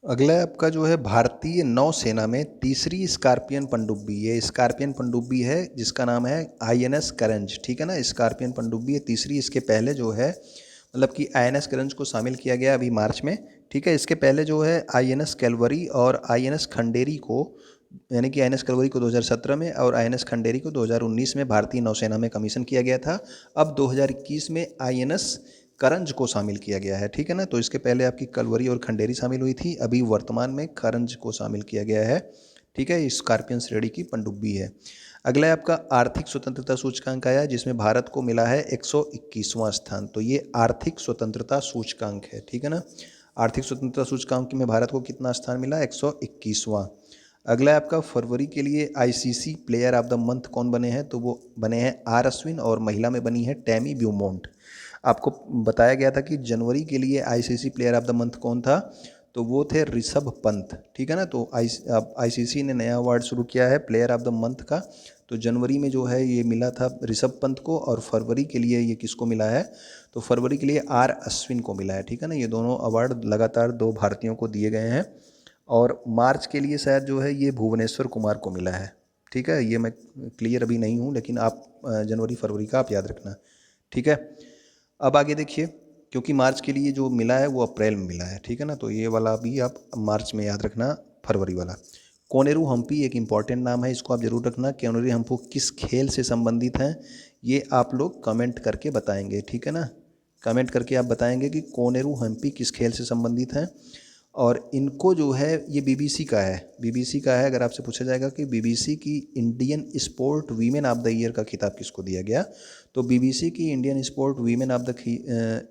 अगला आपका जो है भारतीय नौसेना में तीसरी स्कॉर्पियन पनडुब्बी, ये स्कॉर्पियन पनडुब्बी है जिसका नाम है INS करंज, ठीक है ना। स्कॉर्पियन पनडुब्बी है तीसरी। इसके पहले जो है मतलब कि INS करंज को शामिल किया गया अभी मार्च में, ठीक है। इसके पहले जो है INS कैलवरी और INS खंडेरी को, यानी कि INS कैलवरी को 2017 में और INS खंडेरी को 2019 में भारतीय नौसेना में कमीशन किया गया था। अब 2021 में INS करंज को शामिल किया गया है, ठीक है ना। तो इसके पहले आपकी कलवरी और खंडेरी शामिल हुई थी, अभी वर्तमान में करंज को शामिल किया गया है, ठीक है। स्कॉर्पियन श्रेणी की पनडुब्बी है। अगला है आपका आर्थिक स्वतंत्रता सूचकांक आया, जिसमें भारत को मिला है 121वां स्थान। तो ये आर्थिक स्वतंत्रता सूचकांक है, ठीक है ना। आर्थिक स्वतंत्रता सूचकांक में भारत को कितना स्थान मिला? 121वां। अगला है आपका फरवरी के लिए ICC player of the month कौन बने हैं? तो वो बने हैं R अश्विन, और महिला में बनी है टैमी ब्यूमोंट। आपको बताया गया था कि जनवरी के लिए ICC player of the month कौन था, तो वो थे ऋषभ पंत, ठीक है ना। तो ICC ने नया अवार्ड शुरू किया है प्लेयर ऑफ द मंथ का। तो जनवरी में जो है ये मिला था ऋषभ पंत को, और फरवरी के लिए ये किसको मिला है? तो फरवरी के लिए R अश्विन को मिला है, ठीक है ना। ये दोनों अवार्ड लगातार 2 भारतीयों को दिए गए हैं। और मार्च के लिए शायद जो है ये भुवनेश्वर कुमार को मिला है, ठीक है। ये मैं क्लियर अभी नहीं हूँ, लेकिन आप जनवरी फरवरी का आप याद रखना, ठीक है। अब आगे देखिए, क्योंकि मार्च के लिए जो मिला है वो अप्रैल में मिला है, ठीक है ना। तो ये वाला भी आप मार्च में याद रखना, फरवरी वाला। कोनेरू हम्पी एक इम्पॉर्टेंट नाम है, इसको आप जरूर रखना। कोनेरू हम्पी किस खेल से संबंधित हैं, ये आप लोग कमेंट करके बताएंगे, ठीक है ना। कमेंट करके आप बताएंगे कि कोनेरू हम्पी किस खेल से संबंधित हैं। और इनको जो है ये BBC का है, BBC का है। अगर आपसे पूछा जाएगा कि BBC की Indian sport women of the year का खिताब किसको दिया गया, तो BBC की Indian sport women of the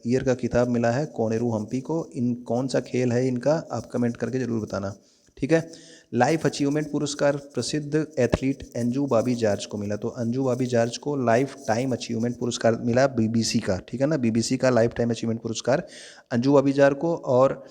year का खिताब मिला है कोनेरू हम्पी को। इन कौन सा खेल है इनका, आप कमेंट करके ज़रूर बताना, ठीक है। लाइफ अचीवमेंट पुरस्कार प्रसिद्ध एथलीट अंजू बॉबी जॉर्ज को मिला। तो अंजू बॉबी जॉर्ज को लाइफ टाइम अचीवमेंट पुरस्कार मिला BBC का, ठीक है ना। BBC का लाइफ टाइम अचीवमेंट पुरस्कार अंजू बॉबी जॉर्ज को। और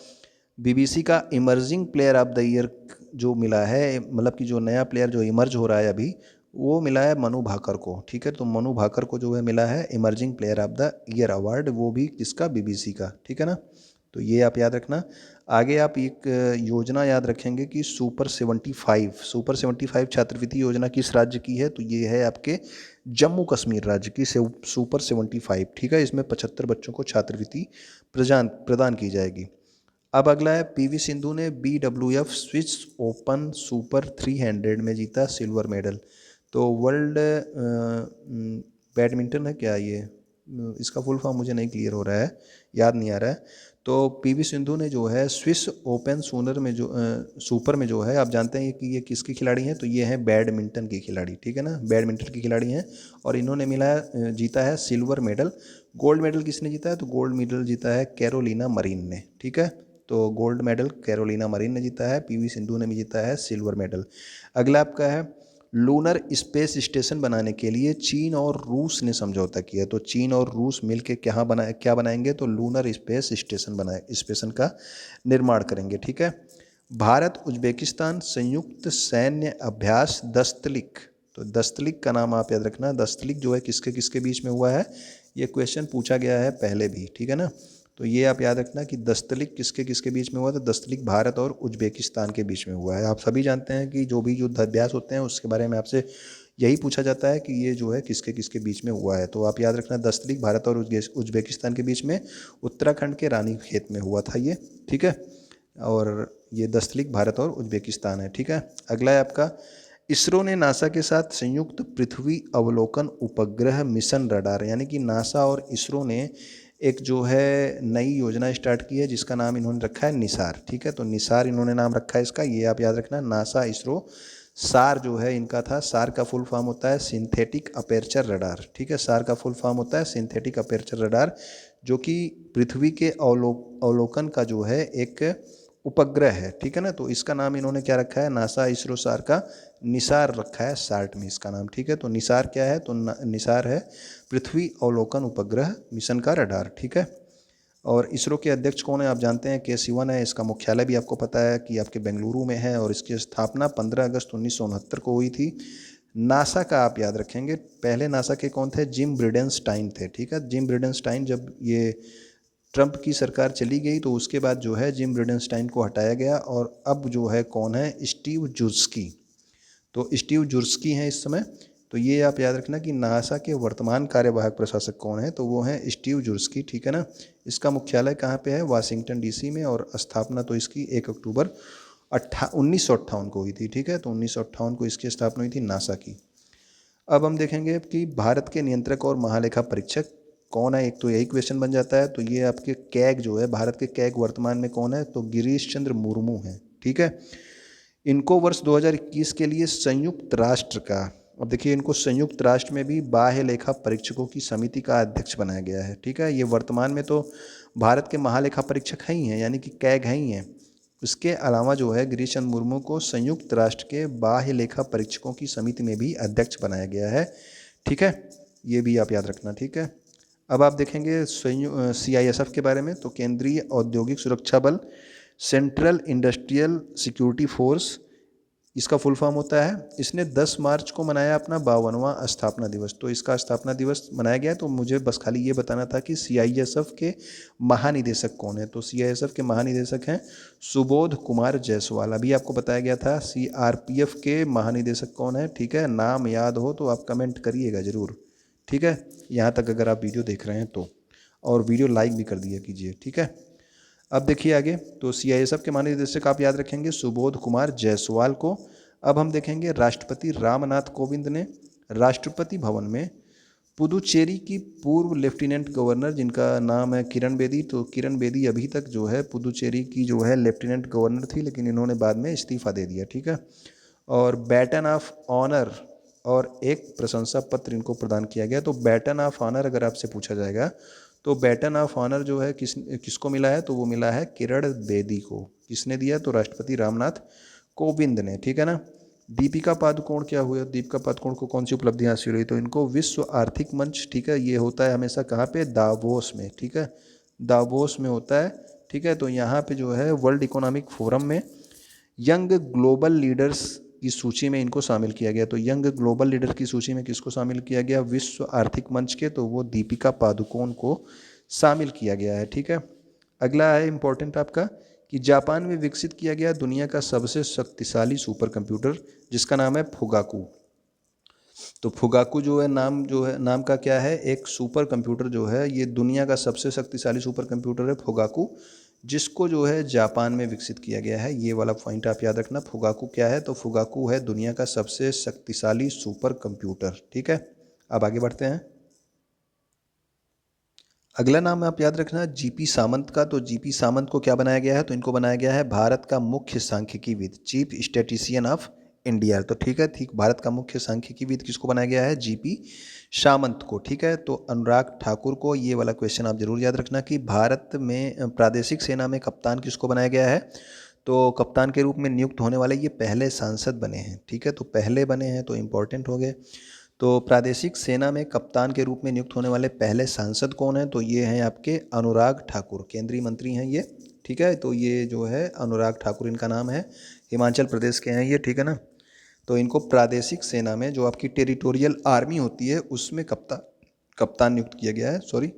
BBC का emerging player of the year जो मिला है, मतलब कि जो नया प्लेयर जो इमर्ज हो रहा है अभी, वो मिला है मनु भाकर को, ठीक है। तो मनु भाकर को जो है मिला है emerging player of the year award, वो भी किसका? BBC का, ठीक है ना। तो ये आप याद रखना। आगे आप एक योजना याद रखेंगे कि सुपर 75 छात्रवृत्ति योजना किस राज्य की है, तो ये है आपके जम्मू कश्मीर राज्य की सुपर 75, ठीक है। इसमें 75 बच्चों को छात्रवृत्ति प्रदान की जाएगी। अब अगला है PV सिंधु ने BWF स्विस ओपन सुपर 300 में जीता सिल्वर मेडल। तो वर्ल्ड बैडमिंटन है क्या ये, इसका फुल फॉर्म मुझे नहीं क्लियर हो रहा है, याद नहीं आ रहा है। तो PV सिंधु ने जो है स्विस ओपन सुपर में जो है, आप जानते हैं कि ये किसकी खिलाड़ी हैं, तो ये हैं बैडमिंटन की खिलाड़ी, ठीक है ना। बैडमिंटन की खिलाड़ी हैं, और इन्होंने जीता है सिल्वर मेडल। गोल्ड मेडल किसने जीता है, तो गोल्ड मेडल जीता है कैरोलिना मरीन ने, ठीक है। तो गोल्ड मेडल कैरोलिना मरीन ने जीता है, PV सिंधु ने भी जीता है सिल्वर मेडल। अगला आपका है लूनर स्पेस स्टेशन बनाने के लिए चीन और रूस ने समझौता किया। तो चीन और रूस मिलकर क्या बनाएंगे, तो लूनर स्पेस स्टेशन का निर्माण करेंगे, ठीक है। भारत उज्बेकिस्तान संयुक्त सैन्य अभ्यास दस्तलिक। तो दस्तलिक का नाम आप याद रखना। दस्तलिक जो है किसके किसके बीच में हुआ है, ये क्वेश्चन पूछा गया है पहले भी, ठीक है ना। तो ये आप याद रखना कि दस्तलिक किसके किसके बीच में हुआ, तो दस्तलिक भारत और उज्बेकिस्तान के बीच में हुआ है। आप सभी जानते हैं कि जो भी युद्धाभ्यास होते हैं उसके बारे में आपसे यही पूछा जाता है कि ये जो है किसके किसके बीच में हुआ है। तो आप याद रखना दस्तलिक भारत और उज्बेकिस्तान के बीच में उत्तराखंड के रानीखेत में हुआ था ये, ठीक है। और ये दस्तलिक भारत और उज्बेकिस्तान है, ठीक है। अगला है आपका इसरो ने नासा के साथ संयुक्त पृथ्वी अवलोकन उपग्रह मिशन रडार, यानी कि नासा और इसरो ने एक जो है नई योजना स्टार्ट की है जिसका नाम इन्होंने रखा है निसार, ठीक है। तो निसार इन्होंने नाम रखा है इसका, ये आप याद रखना। नासा इसरो सार जो है इनका था, सार का फुल फॉर्म होता है सिंथेटिक अपेर्चर रडार, ठीक है। सार का फुल फॉर्म होता है सिंथेटिक अपेर्चर रडार, जो कि पृथ्वी के अवलोकन का जो है एक उपग्रह है, ठीक है ना। तो इसका नाम इन्होंने क्या रखा है, नासा इसरो सार का निसार रखा है, शार्ट में इसका नाम, ठीक है। तो निसार क्या है, तो निसार है पृथ्वी अवलोकन उपग्रह मिशन का रडार, ठीक है। और इसरो के अध्यक्ष कौन है, आप जानते हैं के सिवन है। इसका मुख्यालय भी आपको पता है कि आपके बेंगलुरु में है, और इसकी स्थापना 15 अगस्त 1969 को हुई थी। नासा का आप याद रखेंगे, पहले नासा के कौन थे, जिम ब्रिडेनस्टाइन थे, ठीक है। जिम ब्रिडेनस्टाइन, जब ये ट्रंप की सरकार चली गई तो उसके बाद जो है जिम ब्रिडेनस्टाइन को हटाया गया, और अब जो है कौन है, स्टीव जुर्स्की। तो स्टीव जुर्स्की हैं इस समय तो ये आप याद रखना कि नासा के वर्तमान कार्यवाहक प्रशासक कौन है, तो वो हैं स्टीव जुर्स्की, ठीक है ना। इसका मुख्यालय कहाँ पे है, वाशिंगटन डीसी में, और स्थापना तो इसकी 1 अक्टूबर 1958 को हुई थी, ठीक है। तो 1958 को इसकी स्थापना हुई थी नासा की। अब हम देखेंगे कि भारत के नियंत्रक और महालेखा परीक्षक कौन है, एक तो यही क्वेश्चन बन जाता है। तो ये आपके कैग जो है, भारत के कैग वर्तमान में कौन है, तो गिरीश चंद्र मुर्मू है, ठीक है। इनको वर्ष 2021 के लिए संयुक्त राष्ट्र का, अब देखिए इनको संयुक्त राष्ट्र में भी बाह्य लेखा परीक्षकों की समिति का अध्यक्ष बनाया गया है, ठीक है। ये वर्तमान में तो भारत के महालेखा परीक्षक हैं ही हैं, यानी कि कैग हैं ही हैं। इसके अलावा जो है गिरीश चंद्र मुर्मू को संयुक्त राष्ट्र के बाह्य लेखा परीक्षकों की समिति में भी अध्यक्ष बनाया गया है, ठीक है। ये भी आप याद रखना, ठीक है। अब आप देखेंगे CISF के बारे में, तो केंद्रीय औद्योगिक सुरक्षा बल, सेंट्रल इंडस्ट्रियल सिक्योरिटी फोर्स, इसका फुल फॉर्म होता है। इसने 10 मार्च को मनाया अपना 52वां स्थापना दिवस। तो इसका स्थापना दिवस मनाया गया, तो मुझे बस खाली ये बताना था कि CISF के महानिदेशक कौन है। तो CISF के महानिदेशक हैं सुबोध कुमार जायसवाल। अभी आपको बताया गया था CRPF के महानिदेशक कौन है, ठीक है। नाम याद हो तो आप कमेंट करिएगा ज़रूर, ठीक है, यहाँ तक अगर आप वीडियो देख रहे हैं तो, और वीडियो लाइक भी कर दिया कीजिए, ठीक है। अब देखिए आगे, तो CISF के महानिदेशक आप याद रखेंगे सुबोध कुमार जायसवाल को। अब हम देखेंगे राष्ट्रपति रामनाथ कोविंद ने राष्ट्रपति भवन में पुदुचेरी की पूर्व लेफ्टिनेंट गवर्नर, जिनका नाम है किरण बेदी, तो किरण बेदी अभी तक जो है पुदुचेरी की जो है लेफ्टिनेंट गवर्नर थी, लेकिन इन्होंने बाद में इस्तीफा दे दिया, ठीक है। और बैटन ऑफ ऑनर और एक प्रशंसा पत्र इनको प्रदान किया गया। तो बैटन ऑफ ऑनर अगर आपसे पूछा जाएगा तो बैटन ऑफ ऑनर जो है किसको मिला है, तो वो मिला है किरण बेदी को। किसने दिया, तो राष्ट्रपति रामनाथ कोविंद ने, ठीक है ना। दीपिका पादुकोण क्या हुआ, दीपिका पादुकोण को कौन सी उपलब्धि हासिल हुई, तो इनको विश्व आर्थिक मंच, ठीक है, ये होता है हमेशा कहाँ पे, दावोस में, ठीक है, दावोस में होता है, ठीक है। तो यहाँ पे जो है वर्ल्ड इकोनॉमिक फोरम में यंग ग्लोबल लीडर्स की सूची में इनको शामिल किया गया। तो यंग ग्लोबल लीडर की सूची में किसको शामिल किया गया, विश्व आर्थिक मंच के, तो वो दीपिका पादुकोण को शामिल किया गया है, ठीक है। अगला है इंपॉर्टेंट आपका कि जापान में विकसित किया गया दुनिया का सबसे शक्तिशाली सुपर कंप्यूटर, जिसका नाम है फुगाकू। तो फुगाकू जो है नाम का क्या है, एक सुपर कंप्यूटर जो है, ये दुनिया का सबसे शक्तिशाली सुपर कंप्यूटर है फुगाकू, जिसको जो है जापान में विकसित किया गया है। ये वाला पॉइंट आप याद रखना, फुगाकू क्या है, तो फुगाकू है दुनिया का सबसे शक्तिशाली सुपर कंप्यूटर, ठीक है। अब आगे बढ़ते हैं। अगला नाम आप याद रखना GP सामंत का। तो GP सामंत को क्या बनाया गया है, तो इनको बनाया गया है भारत का मुख्य सांख्यिकीविद, चीफ स्टैटिस्टिशियन ऑफ इंडिया। तो ठीक है, ठीक, भारत का मुख्य सांख्यिकीविद किसको बनाया गया है, GP सामंत को, ठीक है। तो अनुराग ठाकुर को, ये वाला क्वेश्चन आप जरूर याद रखना कि भारत में प्रादेशिक सेना में कप्तान किसको बनाया गया है, तो कप्तान के रूप में नियुक्त होने वाले ये पहले सांसद बने हैं, ठीक है। तो पहले बने हैं तो इम्पोर्टेंट हो गए। तो प्रादेशिक सेना में कप्तान के रूप में नियुक्त होने वाले पहले सांसद कौन हैं, तो ये हैं आपके अनुराग ठाकुर, केंद्रीय मंत्री हैं ये, ठीक है। तो ये जो है अनुराग ठाकुर इनका नाम है, हिमाचल प्रदेश के हैं ये, ठीक है ना। तो इनको प्रादेशिक सेना में जो आपकी टेरिटोरियल आर्मी होती है उसमें कप्तान नियुक्त किया गया है, सॉरी।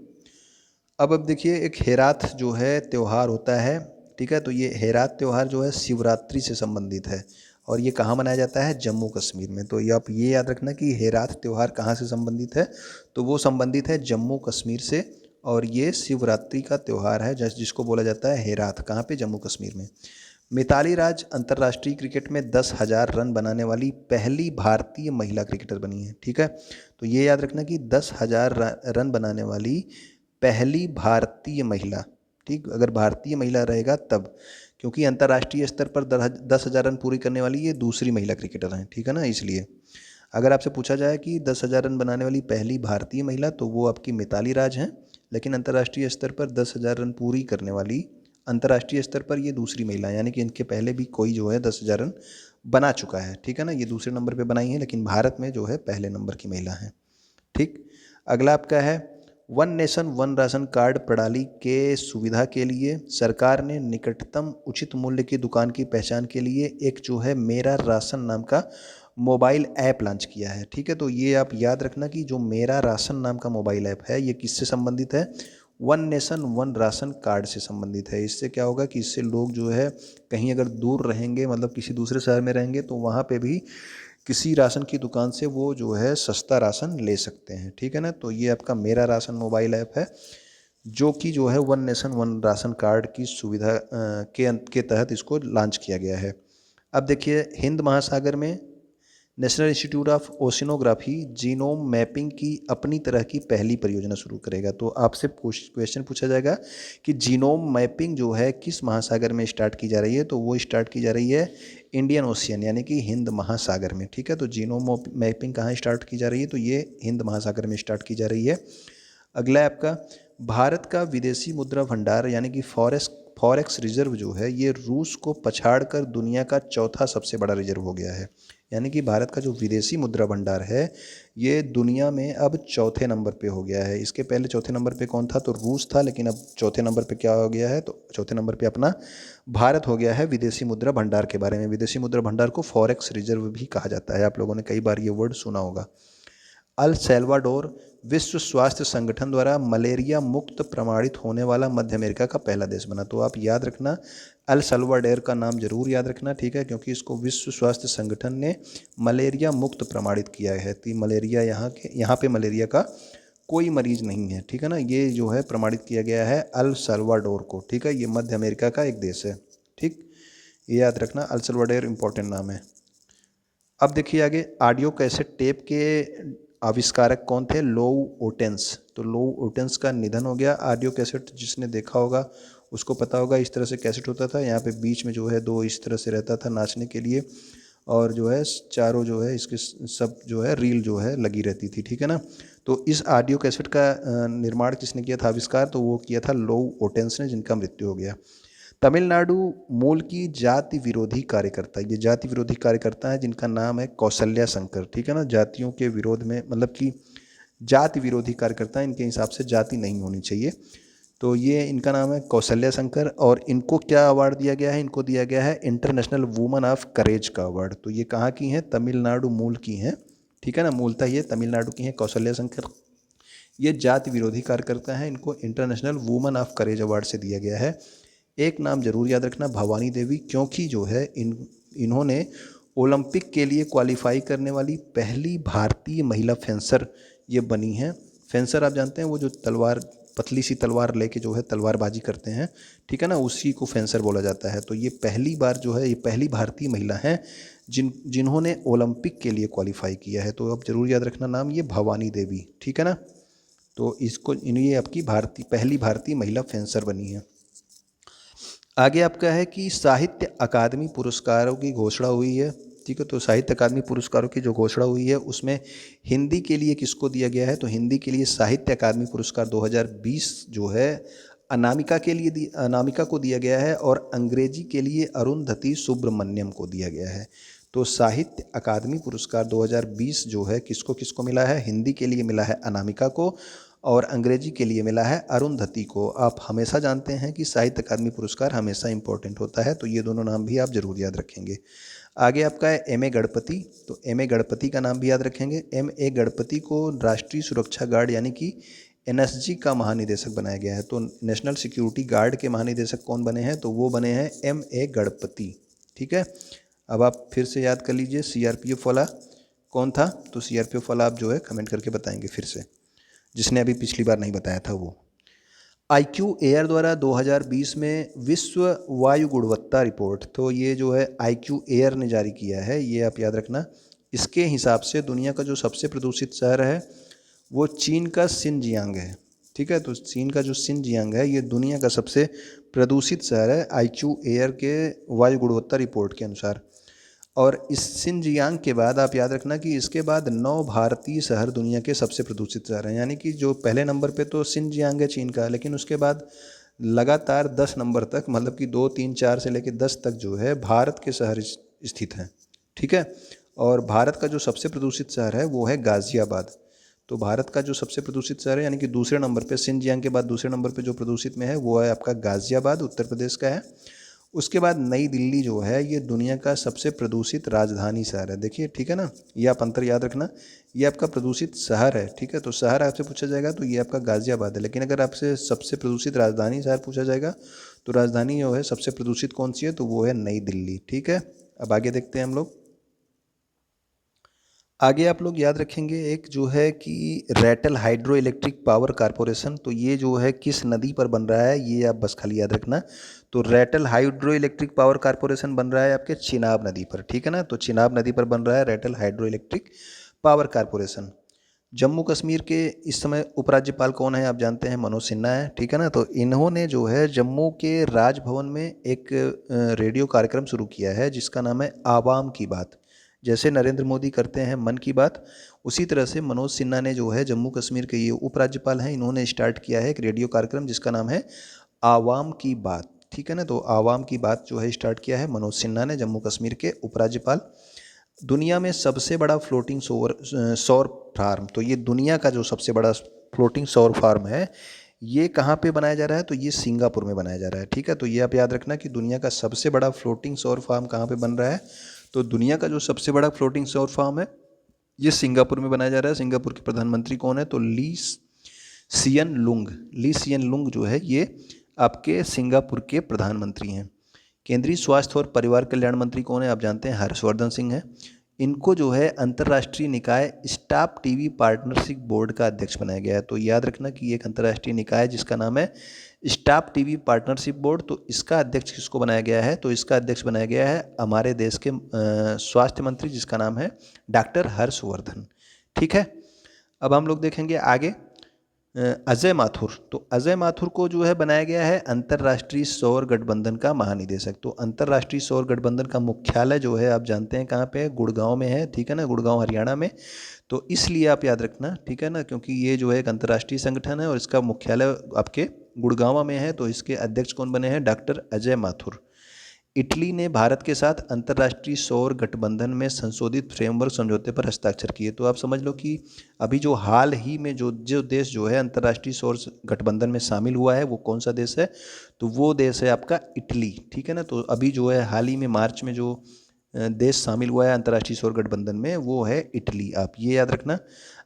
अब देखिए एक हेरात जो है त्यौहार होता है, ठीक है। तो ये हेरात त्यौहार जो है शिवरात्रि से संबंधित है, और ये कहाँ मनाया जाता है, जम्मू कश्मीर में। तो ये आप ये याद रखना कि हेरात त्यौहार कहाँ से संबंधित है, तो वो संबंधित है जम्मू कश्मीर से, और ये शिवरात्रि का त्यौहार है जिसको बोला जाता है हेरात, कहाँ पे, जम्मू कश्मीर में। मिताली राज अंतर्राष्ट्रीय क्रिकेट में 10,000 रन बनाने वाली पहली भारतीय महिला क्रिकेटर बनी है, ठीक है। तो ये याद रखना कि 10,000 रन बनाने वाली पहली भारतीय महिला, ठीक, अगर भारतीय महिला रहेगा तब, क्योंकि अंतर्राष्ट्रीय स्तर पर 10,000 रन पूरी करने वाली ये दूसरी महिला क्रिकेटर हैं, ठीक है ना। इसलिए अगर आपसे पूछा जाए कि 10,000 रन बनाने वाली पहली भारतीय महिला, तो वो आपकी मिताली राज हैं, लेकिन अंतर्राष्ट्रीय स्तर पर 10,000 रन पूरी करने वाली अंतर्राष्ट्रीय स्तर पर ये दूसरी महिला, यानी कि इनके पहले भी कोई जो है 10,000 रन बना चुका है, ठीक है ना। ये दूसरे नंबर पर बनाई है, लेकिन भारत में जो है पहले नंबर की महिला है, ठीक। अगला आपका है one nation one ration card प्रणाली के सुविधा के लिए सरकार ने निकटतम उचित मूल्य की दुकान की पहचान के लिए एक जो है मेरा राशन नाम का मोबाइल ऐप लॉन्च किया है, ठीक है। तो ये आप याद रखना कि जो मेरा राशन नाम का मोबाइल ऐप है ये किससे संबंधित है, one nation one ration card से संबंधित है। इससे क्या होगा कि इससे लोग जो है कहीं अगर दूर रहेंगे, मतलब किसी दूसरे शहर में रहेंगे, तो वहाँ पे भी किसी राशन की दुकान से वो जो है सस्ता राशन ले सकते हैं, ठीक है ना। तो ये आपका मेरा राशन मोबाइल ऐप है, जो कि जो है one nation one ration card की सुविधा के तहत इसको लॉन्च किया गया है। अब देखिए, हिंद महासागर में national institute of oceanography genome mapping की अपनी तरह की पहली परियोजना शुरू करेगा। तो आपसे क्वेश्चन पूछा जाएगा कि जीनोम मैपिंग जो है किस महासागर में स्टार्ट की जा रही है, तो वो स्टार्ट की जा रही है इंडियन ओशियन यानी कि हिंद महासागर में, ठीक है। तो जीनोम मैपिंग कहाँ स्टार्ट की जा रही है, तो ये हिंद महासागर में स्टार्ट की जा रही है। अगला है आपका भारत का विदेशी मुद्रा भंडार यानी कि फॉरेक्स रिजर्व जो है ये रूस को पछाड़कर दुनिया का चौथा सबसे बड़ा रिजर्व हो गया है। यानी कि भारत का जो विदेशी मुद्रा भंडार है ये दुनिया में अब चौथे नंबर पे हो गया है। इसके पहले चौथे नंबर पे कौन था, तो रूस था, लेकिन अब चौथे नंबर पे क्या हो गया है, तो चौथे नंबर पे अपना भारत हो गया है विदेशी मुद्रा भंडार के बारे में। विदेशी मुद्रा भंडार को फॉरेक्स रिजर्व भी कहा जाता है, आप लोगों ने कई बार ये वर्ड सुना होगा। अल सैल्वाडोर विश्व स्वास्थ्य संगठन द्वारा मलेरिया मुक्त प्रमाणित होने वाला मध्य अमेरिका का पहला देश बना। तो आप याद रखना, अल सल्वाडोर का नाम जरूर याद रखना, ठीक है, क्योंकि इसको विश्व स्वास्थ्य संगठन ने मलेरिया मुक्त प्रमाणित किया है। तो मलेरिया यहाँ पे मलेरिया का कोई मरीज नहीं है, ठीक है ना। ये जो है प्रमाणित किया गया है अल सल्वाडोर को, ठीक है। ये मध्य अमेरिका का एक देश है, ठीक, ये याद रखना, अल सल्वाडोर इंपॉर्टेंट नाम है। अब देखिए आगे, ऑडियो कैसेट टेप के आविष्कारक कौन थे, लोउ ओटेंस। तो लोउ ओटेंस का निधन हो गया। ऑडियो कैसेट जिसने देखा होगा उसको पता होगा, इस तरह से कैसेट होता था, यहाँ पे बीच में जो है दो इस तरह से रहता था नाचने के लिए, और जो है चारों जो है इसके सब जो है रील जो है लगी रहती थी, ठीक है ना। तो इस ऑडियो कैसेट का निर्माण किसने किया था, आविष्कार, तो वो किया था लोउ ओटेंस ने, जिनका मृत्यु हो गया। तमिलनाडु मूल की जाति विरोधी कार्यकर्ता, ये जाति विरोधी कार्यकर्ता है जिनका नाम है कौशल्या शंकर, ठीक है ना। जातियों के विरोध में, मतलब कि जाति विरोधी कार्यकर्ता, इनके हिसाब से जाति नहीं होनी चाहिए। तो ये इनका नाम है कौशल्या शंकर, और इनको क्या अवार्ड दिया गया है, इनको दिया गया है इंटरनेशनल वुमन ऑफ करेज का अवार्ड। तो ये कहाँ की हैं, तमिलनाडु मूल की हैं, ठीक है ना, मूलतः ये तमिलनाडु की हैं कौशल्या शंकर। ये जाति विरोधी कार्यकर्ता हैं, इनको international woman of courage award से दिया गया है। एक नाम जरूर याद रखना, भवानी देवी, क्योंकि जो है इन्होंने ओलंपिक के लिए क्वालिफाई करने वाली पहली भारतीय महिला फेंसर ये बनी हैं। फेंसर आप जानते हैं, वो जो तलवार, पतली सी तलवार लेके जो है तलवारबाजी करते हैं, ठीक है ना, उसी को फेंसर बोला जाता है। तो ये पहली बार जो है, ये पहली भारतीय महिला हैं जिन्होंने ओलंपिक के लिए क्वालिफाई किया है। तो आप जरूर याद रखना नाम, ये भवानी देवी, ठीक है ना। तो इसको ये आपकी पहली भारतीय महिला फेंसर बनी है। आगे आपका है कि साहित्य अकादमी पुरस्कारों की घोषणा हुई है, ठीक है। तो साहित्य अकादमी पुरस्कारों की जो घोषणा हुई है उसमें हिंदी के लिए किसको दिया गया है, तो हिंदी के लिए साहित्य अकादमी पुरस्कार 2020 जो है अनामिका को दिया गया है, और अंग्रेजी के लिए अरुंधति सुब्रमण्यम को दिया गया है। तो साहित्य अकादमी पुरस्कार 2020 जो है किसको किसको मिला है, हिंदी के लिए मिला है अनामिका को, और अंग्रेजी के लिए मिला है अरुंधति को। आप हमेशा जानते हैं कि साहित्य अकादमी पुरस्कार हमेशा इंपॉर्टेंट होता है, तो ये दोनों नाम भी आप जरूर याद रखेंगे। आगे आपका है M.A. गणपति। तो M.A. गणपति का नाम भी याद रखेंगे। M.A. गणपति को राष्ट्रीय सुरक्षा गार्ड यानी कि NSG का महानिदेशक बनाया गया है। तो नेशनल सिक्योरिटी गार्ड के महानिदेशक कौन बने हैं, तो वो बने हैं M.A. गणपति, ठीक है। अब आप फिर से याद कर लीजिए, CRPF वाला कौन था, तो CRPF वाला आप जो है कमेंट करके बताएंगे फिर से, जिसने अभी पिछली बार नहीं बताया था वो। IQ एयर द्वारा 2020 में विश्व वायु गुणवत्ता रिपोर्ट, तो ये जो है IQ एयर ने जारी किया है, ये आप याद रखना। इसके हिसाब से दुनिया का जो सबसे प्रदूषित शहर है वो चीन का शिनजियांग है, ठीक है। तो चीन का जो शिनजियांग है ये दुनिया का सबसे प्रदूषित शहर है IQ एयर के वायु गुणवत्ता रिपोर्ट के अनुसार। और इस शिनजियांग के बाद आप याद रखना कि इसके बाद 9 भारतीय शहर दुनिया के सबसे प्रदूषित शहर हैं। यानी कि जो पहले नंबर पे तो शिनजियांग है चीन का, लेकिन उसके बाद लगातार 10 नंबर तक, मतलब कि 2, 3, 4 से लेकर 10 तक जो है भारत के शहर स्थित हैं, ठीक है। और भारत का जो सबसे प्रदूषित शहर है वो है गाज़ियाबाद। तो भारत का जो सबसे प्रदूषित शहर है, यानी कि दूसरे नंबर पे, शिनजियांग के बाद दूसरे नंबर पे जो प्रदूषित में है वो है आपका गाज़ियाबाद, उत्तर प्रदेश का है। उसके बाद नई दिल्ली जो है ये दुनिया का सबसे प्रदूषित राजधानी शहर है, देखिए, ठीक है ना। ये आप अंतर याद रखना, ये आपका प्रदूषित शहर है, ठीक है। तो शहर आपसे पूछा जाएगा तो ये आपका गाज़ियाबाद है, लेकिन अगर आपसे सबसे प्रदूषित राजधानी शहर पूछा जाएगा तो राजधानी जो है सबसे प्रदूषित कौन सी है, तो वो है नई दिल्ली, ठीक है। अब आगे देखते हैं हम लोग। आगे आप लोग याद रखेंगे एक जो है कि Ratle hydro electric power corporation, तो ये जो है किस नदी पर बन रहा है, ये आप बस खाली याद रखना। तो Ratle hydro electric power corporation बन रहा है आपके चिनाब नदी पर, ठीक है ना। तो चिनाब नदी पर बन रहा है Ratle hydro electric power corporation. Jammu Kashmir के इस समय उपराज्यपाल कौन है, आप जानते हैं, मनोज सिन्हा है, ठीक है ना। तो इन्होंने जो है जम्मू के राजभवन में एक रेडियो कार्यक्रम शुरू किया है जिसका नाम है आवाम की बात। जैसे नरेंद्र मोदी करते हैं मन की बात, उसी तरह से मनोज सिन्हा ने जो है जम्मू कश्मीर के ये उपराज्यपाल हैं, इन्होंने स्टार्ट किया है एक रेडियो कार्यक्रम जिसका नाम है आवाम की बात, ठीक है ना। तो आवाम की बात जो है स्टार्ट किया है मनोज सिन्हा ने, जम्मू कश्मीर के उपराज्यपाल। दुनिया में सबसे बड़ा फ्लोटिंग सौर फार्म, तो ये दुनिया का जो सबसे बड़ा फ्लोटिंग सौर फार्म है ये कहाँ पे बनाया जा रहा है, तो ये सिंगापुर में बनाया जा रहा है, ठीक है। तो ये आप याद रखना कि दुनिया का सबसे बड़ा फ्लोटिंग सौर फार्म कहाँ पे बन रहा है, तो दुनिया का जो सबसे बड़ा फ्लोटिंग सौर फार्म है ये सिंगापुर में बनाया जा रहा है। सिंगापुर के प्रधानमंत्री कौन है, तो ली सियन लुंग जो है ये आपके सिंगापुर के प्रधानमंत्री हैं। केंद्रीय स्वास्थ्य और परिवार कल्याण मंत्री कौन है, आप जानते हैं, हर्षवर्धन सिंह है। इनको जो है अंतर्राष्ट्रीय निकाय स्टाफ टीवी पार्टनरशिप बोर्ड का अध्यक्ष बनाया गया है। तो याद रखना कि एक अंतर्राष्ट्रीय निकाय जिसका नाम है स्टाफ टीवी पार्टनरशिप बोर्ड, तो इसका अध्यक्ष किसको बनाया गया है, तो इसका अध्यक्ष बनाया गया है हमारे देश के स्वास्थ्य मंत्री जिसका नाम है डॉक्टर हर्षवर्धन, ठीक है। अब हम लोग देखेंगे आगे अजय माथुर। तो अजय माथुर को जो है बनाया गया है अंतर्राष्ट्रीय सौर गठबंधन का महानिदेशक। तो अंतर्राष्ट्रीय सौर गठबंधन का मुख्यालय जो है आप जानते हैं कहाँ पे है, गुड़गांव में है, ठीक है ना, गुड़गांव हरियाणा में। तो इसलिए आप याद रखना, ठीक है ना, क्योंकि ये जो है एक अंतर्राष्ट्रीय संगठन है और इसका मुख्यालय आपके गुड़गांव में है। तो इसके अध्यक्ष कौन बने हैं, डॉक्टर अजय माथुर। इटली ने भारत के साथ अंतर्राष्ट्रीय सौर गठबंधन में संशोधित फ्रेमवर्क समझौते पर हस्ताक्षर किए। तो आप समझ लो कि अभी जो हाल ही में जो देश जो है अंतर्राष्ट्रीय सौर गठबंधन में शामिल हुआ है वो कौन सा देश है, तो वो देश है आपका इटली, ठीक है ना। तो अभी जो है हाल ही में मार्च में जो देश शामिल हुआ है अंतर्राष्ट्रीय सौर गठबंधन में वो है इटली, आप ये याद रखना।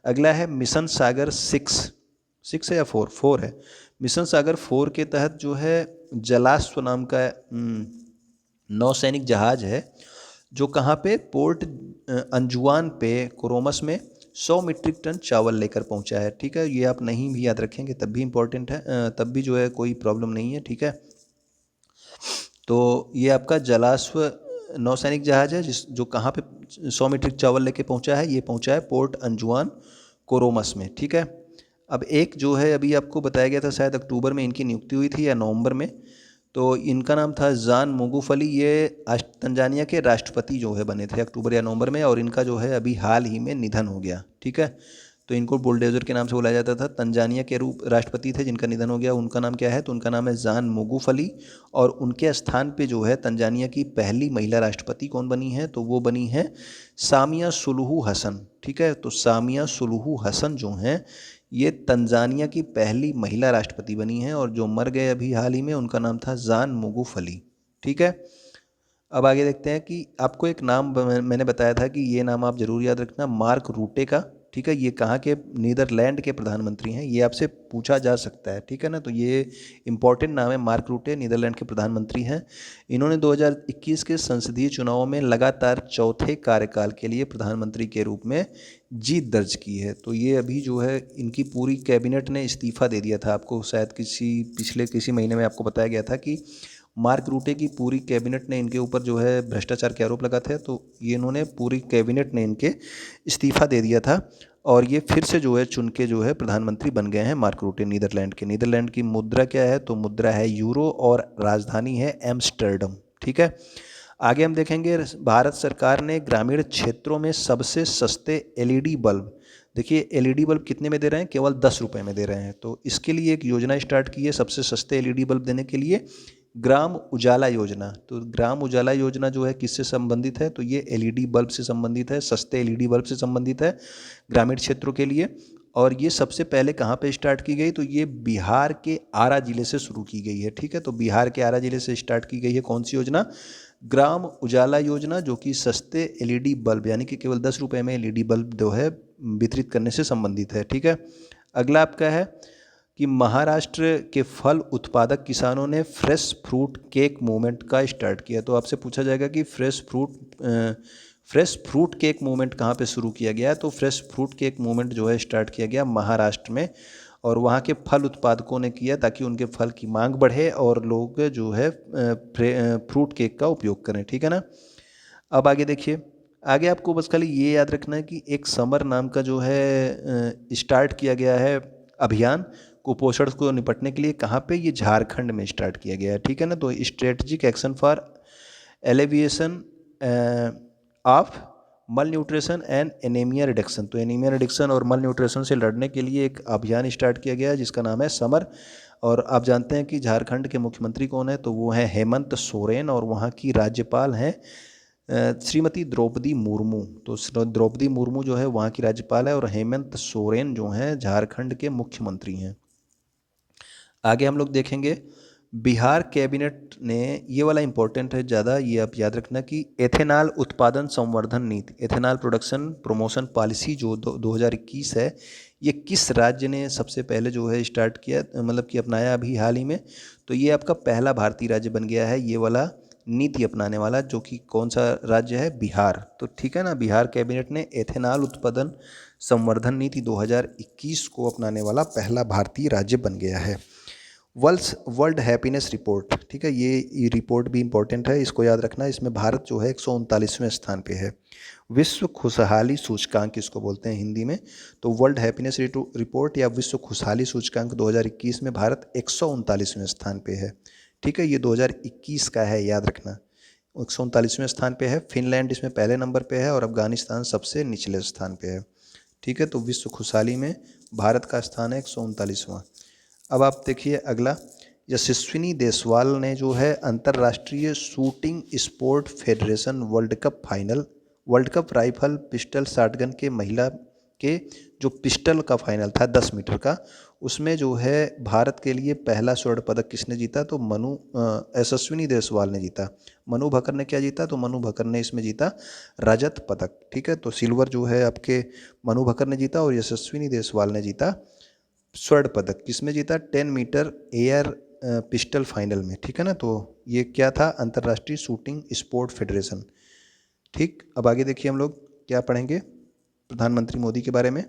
अगला है मिशन सागर 6 है या 4 है। मिशन सागर 4 के तहत जो है जलाश्व नाम का नौसैनिक जहाज है जो कहाँ पे, पोर्ट अंजुआन पे कोरोमस में 100 मीट्रिक टन चावल लेकर पहुँचा है, ठीक है। ये आप नहीं भी याद रखेंगे तब भी इम्पोर्टेंट है, तब भी जो है कोई प्रॉब्लम नहीं है, ठीक है। तो ये आपका जलाश्व नौसैनिक जहाज है जो कहाँ पे 100 मीट्रिक चावल लेके पहुँचा है, ये पहुँचा है पोर्ट अंजुआन कोरोमस में, ठीक है। अब एक जो है अभी आपको बताया गया था शायद अक्टूबर में इनकी नियुक्ति हुई थी या नवंबर में, तो इनका नाम था जान मुगुफली। ये तंजानिया के राष्ट्रपति जो है बने थे अक्टूबर या नवंबर में, और इनका जो है अभी हाल ही में निधन हो गया, ठीक है। तो इनको बुलडोजर के नाम से बुलाया जाता था। तंजानिया के राष्ट्रपति थे जिनका निधन हो गया, उनका नाम क्या है, तो उनका नाम है जान मुगुफली। और उनके स्थान पे जो है तंजानिया की पहली महिला राष्ट्रपति कौन बनी है, तो वो बनी है सामिया सुलुहु हसन, ठीक है। तो सामिया सुलुहु हसन जो हैं ये तंजानिया की पहली महिला राष्ट्रपति बनी हैं, और जो मर गए अभी हाल ही में उनका नाम था जान मुगुफली, ठीक है। अब आगे देखते हैं कि आपको एक नाम मैंने बताया था कि ये नाम आप जरूर याद रखना, मार्क रूटे का, ठीक है। ये कहाँ के, नीदरलैंड के प्रधानमंत्री हैं, ये आपसे पूछा जा सकता है, ठीक है ना। तो ये इंपॉर्टेंट नाम है, मार्क रूटे नीदरलैंड के प्रधानमंत्री हैं। इन्होंने 2021 के संसदीय चुनावों में लगातार चौथे कार्यकाल के लिए प्रधानमंत्री के रूप में जीत दर्ज की है। तो ये अभी जो है इनकी पूरी कैबिनेट ने इस्तीफा दे दिया था, आपको शायद पिछले किसी महीने में आपको बताया गया था कि मार्क रूटे की पूरी कैबिनेट ने इनके ऊपर जो है भ्रष्टाचार के आरोप लगा थे। तो ये इन्होंने पूरी कैबिनेट ने इनके इस्तीफा दे दिया था, और ये फिर से जो है चुन के जो है प्रधानमंत्री बन गए हैं मार्क रूटे नीदरलैंड के। नीदरलैंड की मुद्रा क्या है, तो मुद्रा है यूरो और राजधानी है एम्स्टर्डम, ठीक है। आगे हम देखेंगे भारत सरकार ने ग्रामीण क्षेत्रों में सबसे सस्ते एलईडी बल्ब, देखिए एलईडी बल्ब कितने में दे रहे हैं, केवल 10 रुपये में दे रहे हैं। तो इसके लिए एक योजना स्टार्ट की है सबसे सस्ते एलईडी बल्ब देने के लिए, ग्राम उजाला योजना। तो ग्राम उजाला योजना जो है किससे संबंधित है, तो ये एलईडी बल्ब से संबंधित है, सस्ते एलईडी बल्ब से संबंधित है ग्रामीण क्षेत्रों के लिए। और ये सबसे पहले कहाँ पे स्टार्ट की गई, तो ये बिहार के आरा जिले से शुरू की गई है, ठीक है। तो बिहार के आरा जिले से स्टार्ट की गई है कौन सी योजना, ग्राम उजाला योजना, जो कि सस्ते एलईडी बल्ब यानी कि केवल 10 रुपये में एलईडी बल्ब जो है वितरित करने से संबंधित है, ठीक है। अगला आपका है कि महाराष्ट्र के फल उत्पादक किसानों ने फ्रेश फ्रूट केक मूवमेंट का स्टार्ट किया। तो आपसे पूछा जाएगा कि fresh fruit fresh fruit cake movement कहाँ पे शुरू किया गया है? तो फ्रेश फ्रूट केक मूवमेंट जो है स्टार्ट किया गया महाराष्ट्र में, और वहाँ के फल उत्पादकों ने किया ताकि उनके फल की मांग बढ़े और लोग जो है फ्रूट केक का उपयोग करें, ठीक है ना। अब आगे देखिए, आगे आपको बस खाली ये याद रखना है कि एक समर नाम का जो है स्टार्ट किया गया है अभियान कुपोषण को निपटने के लिए। कहाँ पे? ये झारखंड में स्टार्ट किया गया है, ठीक है ना। तो strategic action for alleviation of मल न्यूट्रिशन एंड एनीमिया रिडक्शन। तो एनीमिया रिडक्शन और मल न्यूट्रिशन से लड़ने के लिए एक अभियान स्टार्ट किया गया है जिसका नाम है समर। और आप जानते हैं कि झारखंड के मुख्यमंत्री कौन है? तो वो हैं हेमंत सोरेन, और वहाँ की राज्यपाल हैं श्रीमती द्रौपदी मुर्मू। तो द्रौपदी मुर्मू जो है वहाँ की राज्यपाल है, और हेमंत सोरेन जो हैं झारखंड के मुख्यमंत्री हैं। आगे हम लोग देखेंगे, बिहार कैबिनेट ने, ये वाला इंपॉर्टेंट है ज़्यादा, ये आप याद रखना कि एथेनॉल उत्पादन संवर्धन नीति, एथेनॉल प्रोडक्शन प्रमोशन पॉलिसी जो 2021 है, ये किस राज्य ने सबसे पहले जो है स्टार्ट किया, मतलब कि अपनाया अभी हाल ही में? तो ये आपका पहला भारतीय राज्य बन गया है ये वाला नीति अपनाने वाला, जो कि कौन सा राज्य है? बिहार। तो ठीक है ना, बिहार कैबिनेट ने एथेनॉल उत्पादन संवर्धन नीति 2021 को अपनाने वाला पहला भारतीय राज्य बन गया है। वर्ल्ड हैप्पीनेस रिपोर्ट, ठीक है, ये रिपोर्ट भी इंपॉर्टेंट है, इसको याद रखना। इसमें भारत जो है 139वें स्थान पे है। विश्व खुशहाली सूचकांक इसको बोलते हैं हिंदी में। तो वर्ल्ड हैप्पीनेस रिपोर्ट या विश्व खुशहाली सूचकांक 2021 में भारत 139वें स्थान पे है, ठीक है। ये 2021 का है, याद रखना। 139वें स्थान पे है। फिनलैंड इसमें पहले नंबर पे है, और अफगानिस्तान सबसे निचले स्थान पे है, ठीक है। तो विश्व खुशहाली में भारत का स्थान है 139वां। अब आप देखिए अगला, यशस्विनी देसवाल ने जो है अंतर्राष्ट्रीय shooting sport federation world cup rifle pistol shotgun के महिला के जो पिस्टल का फाइनल था 10 मीटर का, उसमें जो है भारत के लिए पहला स्वर्ण पदक किसने जीता? तो यशस्विनी देसवाल ने जीता। मनु भकर ने क्या जीता? तो मनु भकर ने इसमें जीता रजत पदक, ठीक है। तो सिल्वर जो है आपके मनु भकर ने जीता, और यशस्विनी देसवाल ने जीता स्वर्ण पदक। किसमें जीता? 10 मीटर एयर पिस्टल फाइनल में, ठीक है ना। तो ये क्या था? अंतर्राष्ट्रीय शूटिंग स्पोर्ट फेडरेशन, ठीक। अब आगे देखिए हम लोग क्या पढ़ेंगे प्रधानमंत्री मोदी के बारे में।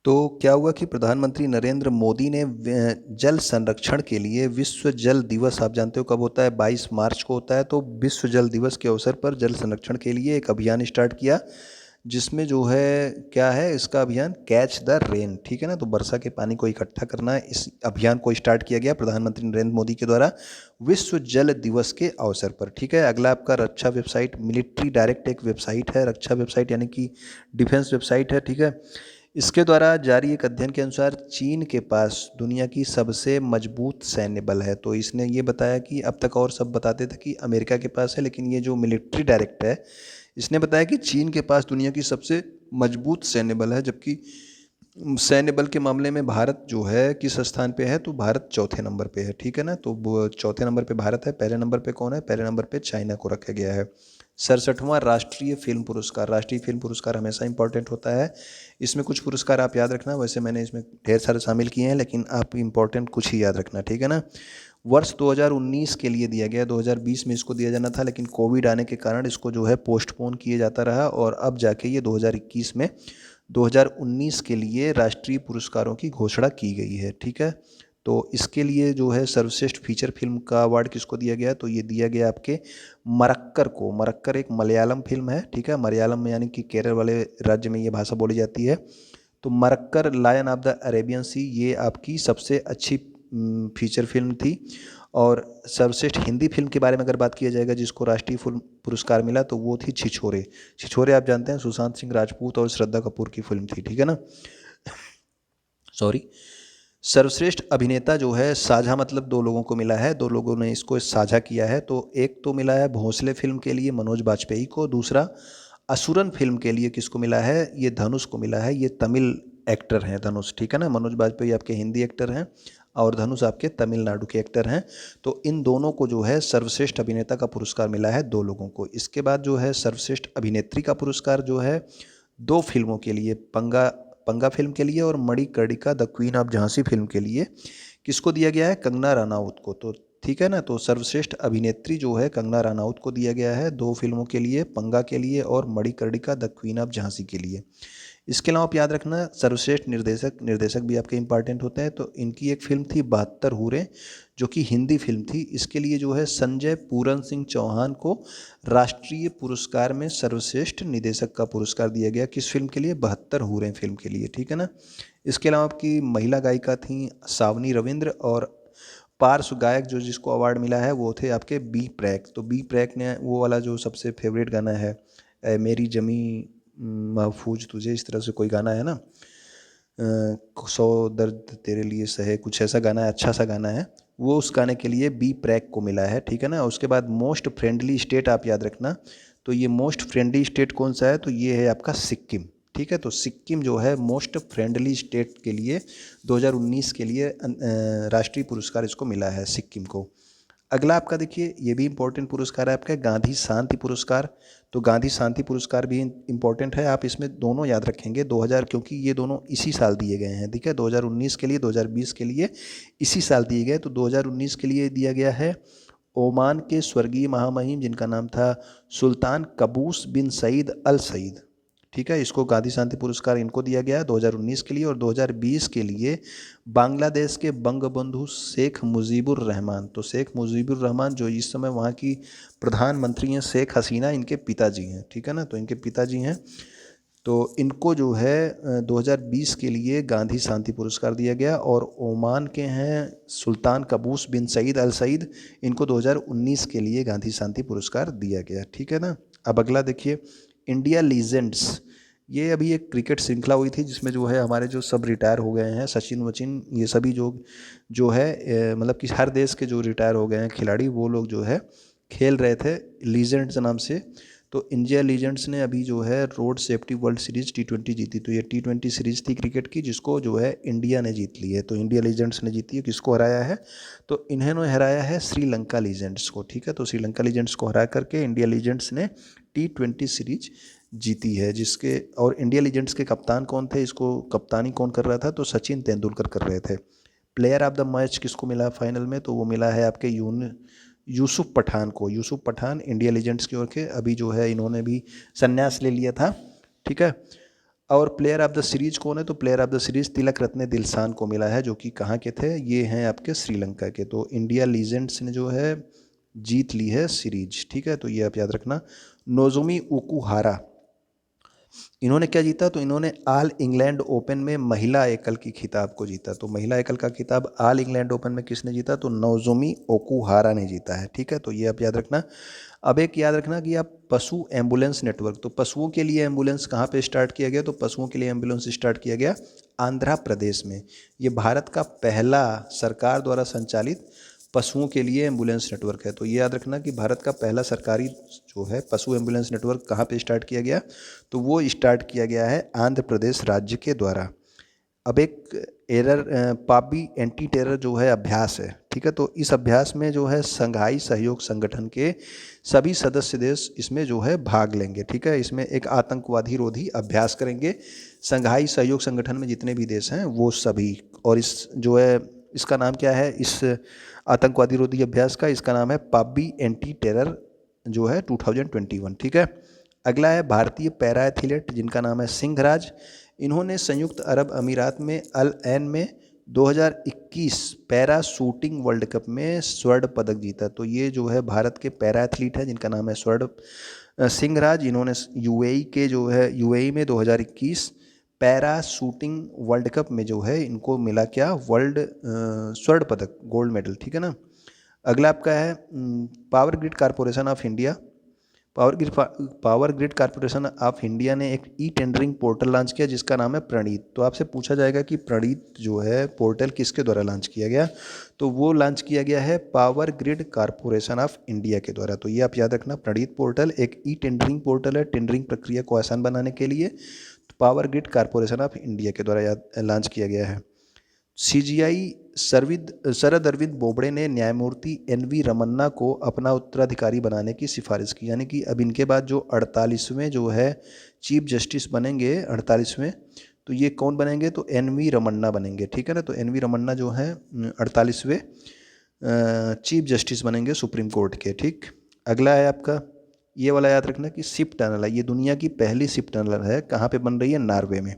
तो क्या हुआ कि प्रधानमंत्री नरेंद्र मोदी ने जल संरक्षण के लिए विश्व जल दिवस, आप जानते हो कब होता है? 22 मार्च को होता है। तो विश्व जल दिवस के अवसर पर जल संरक्षण के लिए एक अभियान स्टार्ट किया, जिसमें जो है क्या है इसका अभियान? कैच द रेन, ठीक है ना। तो वर्षा के पानी को इकट्ठा करना, इस अभियान को स्टार्ट किया गया प्रधानमंत्री नरेंद्र मोदी के द्वारा विश्व जल दिवस के अवसर पर, ठीक है। अगला आपका रक्षा वेबसाइट, मिलिट्री डायरेक्ट एक वेबसाइट है, रक्षा वेबसाइट यानी कि डिफेंस वेबसाइट है, ठीक है। इसके द्वारा जारी एक अध्ययन के अनुसार चीन के पास दुनिया की सबसे मजबूत सैन्य बल है। तो इसने ये बताया कि अब तक और सब बताते थे कि अमेरिका के पास है, लेकिन ये जो मिलिट्री डायरेक्ट है इसने बताया कि चीन के पास दुनिया की सबसे मजबूत सैन्य बल है। जबकि सैन्य बल के मामले में भारत जो है किस स्थान पे है? तो भारत चौथे नंबर पे है, ठीक है ना। तो वो चौथे नंबर पे भारत है। पहले नंबर पे कौन है? पहले नंबर पे चाइना को रखा गया है। 67वां राष्ट्रीय फिल्म पुरस्कार, राष्ट्रीय फिल्म पुरस्कार हमेशा इंपॉर्टेंट होता है। इसमें कुछ पुरस्कार आप याद रखना, वैसे मैंने इसमें ढेर सारे शामिल किए हैं, लेकिन आप इंपॉर्टेंट कुछ ही याद रखना, ठीक है ना। वर्ष 2019 के लिए दिया गया, 2020 में इसको दिया जाना था, लेकिन कोविड आने के कारण इसको जो है पोस्टपोन किया जाता रहा, और अब जाके ये 2021 में 2019 के लिए राष्ट्रीय पुरस्कारों की घोषणा की गई है, ठीक है। तो इसके लिए जो है सर्वश्रेष्ठ फीचर फिल्म का अवार्ड किसको दिया गया? तो ये दिया गया आपके मरक्कर को। मरक्कर एक मलयालम फिल्म है, ठीक है। मलयालम में यानी कि केरल वाले राज्य में ये भाषा बोली जाती है। तो Marakkar lion of the Arabian sea, ये आपकी सबसे अच्छी फीचर फिल्म थी। और सर्वश्रेष्ठ हिंदी फिल्म के बारे में अगर बात किया जाएगा जिसको राष्ट्रीय फिल्म पुरस्कार मिला, तो वो थी छिछोरे। छिछोरे आप जानते हैं सुशांत सिंह राजपूत और श्रद्धा कपूर की फिल्म थी, ठीक है ना। सॉरी। सर्वश्रेष्ठ अभिनेता जो है साझा, मतलब दो लोगों को मिला है, दो लोगों ने इसको साझा किया है। तो एक तो मिला है भोंसले फिल्म के लिए मनोज बाजपेयी को, दूसरा असुरन फिल्म के लिए किसको मिला है? ये धनुष को मिला है। ये तमिल एक्टर हैं धनुष, ठीक है ना। मनोज बाजपेयी आपके हिंदी एक्टर हैं, और धनुष आपके तमिलनाडु के एक्टर हैं। तो इन दोनों को जो है सर्वश्रेष्ठ अभिनेता का पुरस्कार मिला है, दो लोगों को। इसके बाद जो है सर्वश्रेष्ठ अभिनेत्री का पुरस्कार जो है दो फिल्मों के लिए, पंगा फिल्म के लिए और Manikarnika the queen of Jhansi film के लिए किसको दिया गया है? कंगना रनाउत को। तो ठीक है ना। तो सर्वश्रेष्ठ अभिनेत्री जो है कंगना रनौत को दिया गया है 2 फिल्मों के लिए, पंगा के लिए और Manikarnika the queen of Jhansi के लिए। इसके अलावा आप याद रखना सर्वश्रेष्ठ निर्देशक भी आपके इंपॉर्टेंट होते हैं। तो इनकी एक फिल्म थी 72 हूरें, जो कि हिंदी फिल्म थी। इसके लिए जो है संजय पूरन सिंह चौहान को राष्ट्रीय पुरस्कार में सर्वश्रेष्ठ निदेशक का पुरस्कार दिया गया। किस फिल्म के लिए? 72 हूरें फिल्म के लिए, ठीक है ना। इसके अलावा आपकी महिला गायिका थी सावनी रविंद्र, और पार्श्व गायक जो जिसको अवार्ड मिला है वो थे आपके बी प्रैक। तो बी प्रैक ने वो वाला जो सबसे फेवरेट गाना है, मेरी जमी महफूज तुझे, इस तरह से कोई गाना है ना, सौ दर्द तेरे लिए सहे, कुछ ऐसा गाना है, अच्छा सा गाना है, वो उस गाने के लिए बी प्रैक को मिला है, ठीक है ना। उसके बाद मोस्ट फ्रेंडली स्टेट आप याद रखना। तो ये मोस्ट फ्रेंडली स्टेट कौन सा है? तो ये है आपका सिक्किम, ठीक है। तो सिक्किम जो है मोस्ट फ्रेंडली स्टेट के लिए 2019 के लिए राष्ट्रीय पुरस्कार इसको मिला है सिक्किम को। अगला आपका देखिए, ये भी इम्पोर्टेंट पुरस्कार है आपका गांधी शांति पुरस्कार। तो गांधी शांति पुरस्कार भी इम्पोर्टेंट है, आप इसमें दोनों याद रखेंगे 2000, क्योंकि ये दोनों इसी साल दिए गए हैं, ठीक है। 2019 के लिए, 2020 के लिए इसी साल दिए गए। तो 2019 के लिए दिया गया है ओमान के स्वर्गीय महामहिम जिनका नाम था सुल्तान कबूस बिन सईद अल सईद, ठीक है। इसको गांधी शांति पुरस्कार इनको दिया गया 2019 के लिए। और 2020 के लिए बांग्लादेश के बंगबंधु शेख मुजीबुर रहमान। तो शेख मुजीबुर रहमान जो इस समय वहाँ की प्रधानमंत्री हैं, शेख हसीना इनके पिताजी हैं, ठीक है ना। तो इनके पिताजी हैं, तो इनको जो है 2020 के लिए गांधी शांति पुरस्कार दिया गया। और ओमान के हैं सुल्तान कबूस बिन सईद अल सईद, इनको 2019 के लिए गांधी शांति पुरस्कार दिया गया, ठीक है ना। अब अगला देखिए, इंडिया लीजेंड्स। ये अभी एक क्रिकेट श्रृंखला हुई थी जिसमें जो है हमारे जो सब रिटायर हो गए हैं, सचिन वचिन, ये सभी जो है मतलब कि हर देश के जो रिटायर हो गए हैं खिलाड़ी, वो लोग जो है खेल रहे थे लीजेंड्स नाम से। तो इंडिया लीजेंड्स ने अभी जो है road safety world series T20 जीती। तो ये T20 सीरीज थी क्रिकेट की, जिसको जो है इंडिया ने जीत ली है। तो इंडिया लीजेंड्स ने जीती है। किसको हराया है? तो इन्होंने हराया है श्रीलंका लीजेंड्स को, ठीक है। तो श्रीलंका लीजेंड्स को हरा करके इंडिया लीजेंड्स ने T20 सीरीज जीती है। जिसके और इंडिया लीजेंड्स के कप्तान कौन थे, इसको कप्तानी कौन कर रहा था? तो सचिन तेंदुलकर कर रहे थे। प्लेयर ऑफ द मैच किसको मिला फाइनल में? तो वो मिला है आपके यूसुफ पठान को। यूसुफ पठान इंडिया लीजेंड्स की ओर के, अभी जो है इन्होंने भी संन्यास ले लिया था, ठीक है। और प्लेयर ऑफ द सीरीज कौन है? तो प्लेयर ऑफ द सीरीज तिलक रत्ने दिलशान को मिला है, जो कि कहाँ के थे? ये हैं आपके श्रीलंका के। तो इंडिया लीजेंड्स ने जो है जीत ली है सीरीज, ठीक है। तो ये आप याद रखना। नोजोमी ओकुहारा, इन्होंने क्या जीता? तो इन्होंने ऑल इंग्लैंड ओपन में महिला एकल की खिताब को जीता। तो महिला एकल का खिताब ऑल इंग्लैंड ओपन में किसने जीता? तो नोजोमी ओकुहारा ने जीता है, ठीक है। तो ये आप याद रखना। अब एक याद रखना कि आप पशु एम्बुलेंस नेटवर्क, तो पशुओं के लिए एम्बुलेंस कहाँ पे स्टार्ट किया गया? तो पशुओं के लिए एम्बुलेंस स्टार्ट किया गया आंध्र प्रदेश में। ये भारत का पहला सरकार द्वारा संचालित पशुओं के लिए एम्बुलेंस नेटवर्क है। तो ये याद रखना कि भारत का पहला सरकारी जो है पशु एम्बुलेंस नेटवर्क कहाँ पे स्टार्ट किया गया? तो वो स्टार्ट किया गया है आंध्र प्रदेश राज्य के द्वारा। अब एक पाबी एंटी टेरर जो है अभ्यास है, ठीक है। तो इस अभ्यास में जो है संघाई सहयोग संगठन के सभी सदस्य देश इसमें जो है भाग लेंगे, ठीक है। इसमें एक आतंकवादी रोधी अभ्यास करेंगे संघाई सहयोग संगठन में जितने भी देश हैं वो सभी। और इस जो है इसका नाम क्या है, इस आतंकवादी रोधी अभ्यास का? इसका नाम है पाबी एंटी टेरर जो है 2021, ठीक है। अगला है भारतीय पैरा एथलीट जिनका नाम है सिंहराज। इन्होंने संयुक्त अरब अमीरात में अल ऐन में 2021 पैरा शूटिंग वर्ल्ड कप में स्वर्ण पदक जीता। तो ये जो है भारत के पैरा एथलीट है जिनका नाम है स्वर्ण सिंहराज। इन्होंने यूएई के जो है यूएई में 2021 पैरा शूटिंग वर्ल्ड कप में जो है इनको मिला क्या? वर्ल्ड स्वर्ण पदक, गोल्ड मेडल, ठीक है ना। अगला आपका है power grid corporation of India. Power grid corporation of India ने एक ई टेंडरिंग पोर्टल लॉन्च किया जिसका नाम है प्रणीत। तो आपसे पूछा जाएगा कि प्रणीत जो है पोर्टल किसके द्वारा लॉन्च किया गया? तो वो लॉन्च किया गया है power grid corporation of India के द्वारा। तो ये आप याद रखना, प्रणीत पोर्टल एक ई टेंडरिंग पोर्टल है टेंडरिंग प्रक्रिया को आसान बनाने के लिए। तो power grid corporation of India के द्वारा लॉन्च किया गया है। सीजीआई शरद अरविंद बोबड़े ने न्यायमूर्ति एनवी रमन्ना को अपना उत्तराधिकारी बनाने की सिफारिश की। यानी कि अब इनके बाद जो 48वें जो है चीफ जस्टिस बनेंगे 48वें, तो ये कौन बनेंगे? तो एनवी रमन्ना बनेंगे, ठीक है ना। तो एनवी रमन्ना जो है 48वें चीफ जस्टिस बनेंगे सुप्रीम कोर्ट के। ठीक, अगला है आपका, ये वाला याद रखना कि शिप टनल है, ये दुनिया की पहली शिप टनल है। कहाँ पे बन रही है? नॉर्वे में।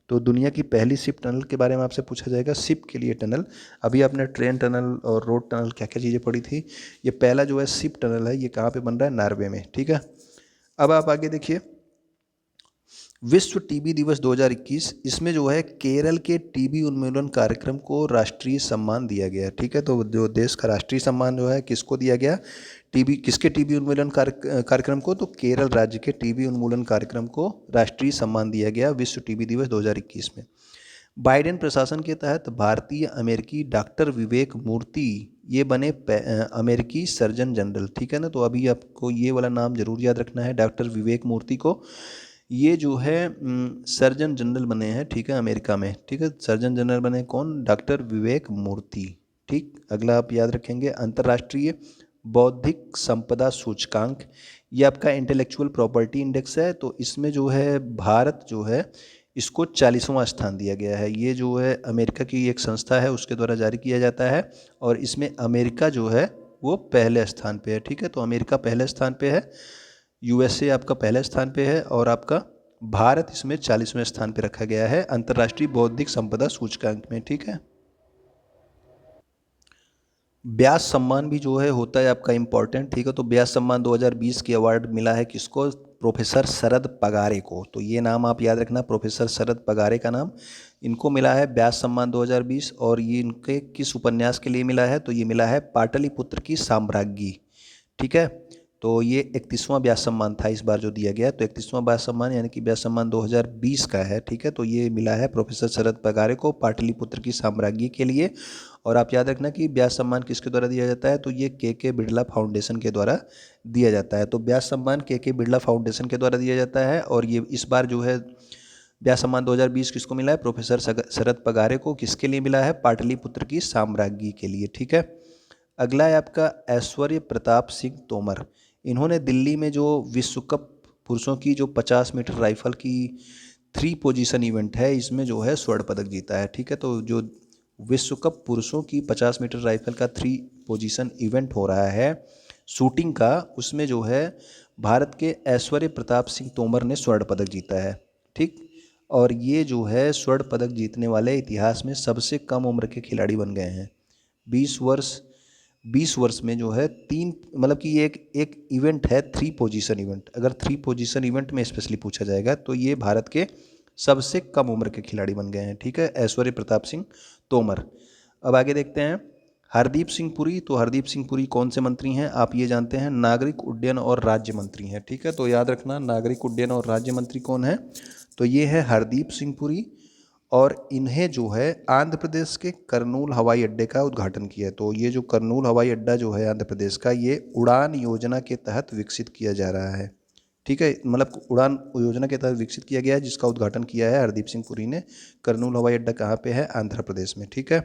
तो दुनिया की पहली शिप टनल के बारे में आपसे पूछा जाएगा, शिप के लिए टनल। अभी आपने ट्रेन टनल और रोड टनल क्या क्या चीज़ें पढ़ी थी, ये पहला जो है शिप टनल है, ये कहाँ पे बन रहा है? नॉर्वे में। ठीक है, अब आप आगे देखिए, विश्व टीबी दिवस 2021, इसमें जो है केरल के टीबी उन्मूलन कार्यक्रम को राष्ट्रीय सम्मान दिया गया। ठीक है, तो जो देश का राष्ट्रीय सम्मान जो है किसको दिया गया? टीबी, किसके टीबी उन्मूलन कार्यक्रम को? तो केरल राज्य के टीबी उन्मूलन कार्यक्रम को राष्ट्रीय सम्मान दिया गया विश्व टीबी दिवस 2021 में। बाइडेन प्रशासन के तहत भारतीय अमेरिकी डॉक्टर विवेक मूर्ति ये बने अमेरिकी सर्जन जनरल। ठीक है ना, तो अभी आपको ये वाला नाम जरूर याद रखना है, डॉक्टर विवेक मूर्ति को। ये जो है सर्जन जनरल बने हैं, ठीक है, अमेरिका में। ठीक है, सर्जन जनरल बने कौन? डॉक्टर विवेक मूर्ति। ठीक, अगला आप याद रखेंगे, अंतर्राष्ट्रीय बौद्धिक संपदा सूचकांक, ये आपका इंटेलेक्चुअल प्रॉपर्टी इंडेक्स है। तो इसमें जो है भारत जो है इसको 40वां स्थान दिया गया है। ये जो है अमेरिका की एक संस्था है, उसके द्वारा जारी किया जाता है, और इसमें अमेरिका जो है वो पहले स्थान पे है। ठीक है, तो अमेरिका पहले स्थान पे है, यूएसए आपका पहले स्थान पे है, और आपका भारत इसमें 40वें स्थान पे रखा गया है अंतर्राष्ट्रीय बौद्धिक संपदा सूचकांक में। ठीक है, व्यास सम्मान भी जो है होता है आपका इम्पोर्टेंट। ठीक है, तो व्यास सम्मान 2020 की अवार्ड मिला है किसको? प्रोफेसर शरद पगारे को। तो ये नाम आप याद रखना, प्रोफेसर शरद पगारे का नाम, इनको मिला है व्यास सम्मान 2020। और ये इनके किस उपन्यास के लिए मिला है? तो ये मिला है पाटलिपुत्र की साम्राज्ञी। ठीक है, तो ये 31वां व्यास सम्मान था इस बार जो दिया गया, तो 31वां व्यास सम्मान यानी कि व्यास सम्मान 2020 का है। ठीक है, तो ये मिला है प्रोफेसर शरद पगारे को पाटलिपुत्र की साम्राज्ञी के लिए। और आप याद रखना कि व्यास सम्मान किसके द्वारा दिया जाता है? तो ये के बिरला फाउंडेशन के द्वारा दिया जाता है। तो व्यास सम्मान के बिरला फाउंडेशन के द्वारा दिया जाता है, और ये इस बार जो है व्यास सम्मान 2020 किसको मिला है? प्रोफेसर शरद पगारे को। किसके लिए मिला है? पाटलिपुत्र की साम्राज्ञी के लिए। ठीक है, अगला है आपका ऐश्वर्य प्रताप सिंह तोमर। इन्होंने दिल्ली में जो विश्व कप पुरुषों की जो 50 मीटर राइफल की 3 पोजीशन इवेंट है, इसमें जो है स्वर्ण पदक जीता है। ठीक है, तो जो विश्व कप पुरुषों की 50 मीटर राइफल का 3 पोजीशन इवेंट हो रहा है शूटिंग का, उसमें जो है भारत के ऐश्वर्य प्रताप सिंह तोमर ने स्वर्ण पदक जीता है। ठीक, और ये जो है स्वर्ण पदक जीतने वाले इतिहास में सबसे कम उम्र के खिलाड़ी बन गए हैं। 20 वर्ष में जो है 3, मतलब कि ये एक इवेंट है 3 पोजीशन इवेंट। अगर 3 पोजीशन इवेंट में स्पेशली पूछा जाएगा तो ये भारत के सबसे कम उम्र के खिलाड़ी बन गए हैं। ठीक है, ऐश्वर्य प्रताप सिंह तोमर। अब आगे देखते हैं हरदीप सिंह पुरी। तो हरदीप सिंह पुरी कौन से मंत्री हैं? आप ये जानते हैं, नागरिक उड्डयन और राज्य मंत्री हैं। ठीक है, तो याद रखना नागरिक उड्डयन और राज्य मंत्री कौन है? तो ये है हरदीप सिंह पुरी, और इन्हें जो है आंध्र प्रदेश के करनूल हवाई अड्डे का उद्घाटन किया। तो ये जो करनूल हवाई अड्डा जो है आंध्र प्रदेश का, ये उड़ान योजना के तहत विकसित किया जा रहा है। ठीक है, मतलब उड़ान योजना के तहत विकसित किया गया है, जिसका उद्घाटन किया है हरदीप सिंह पुरी ने। करनूल हवाई अड्डा कहाँ पे है? आंध्र प्रदेश में। ठीक है,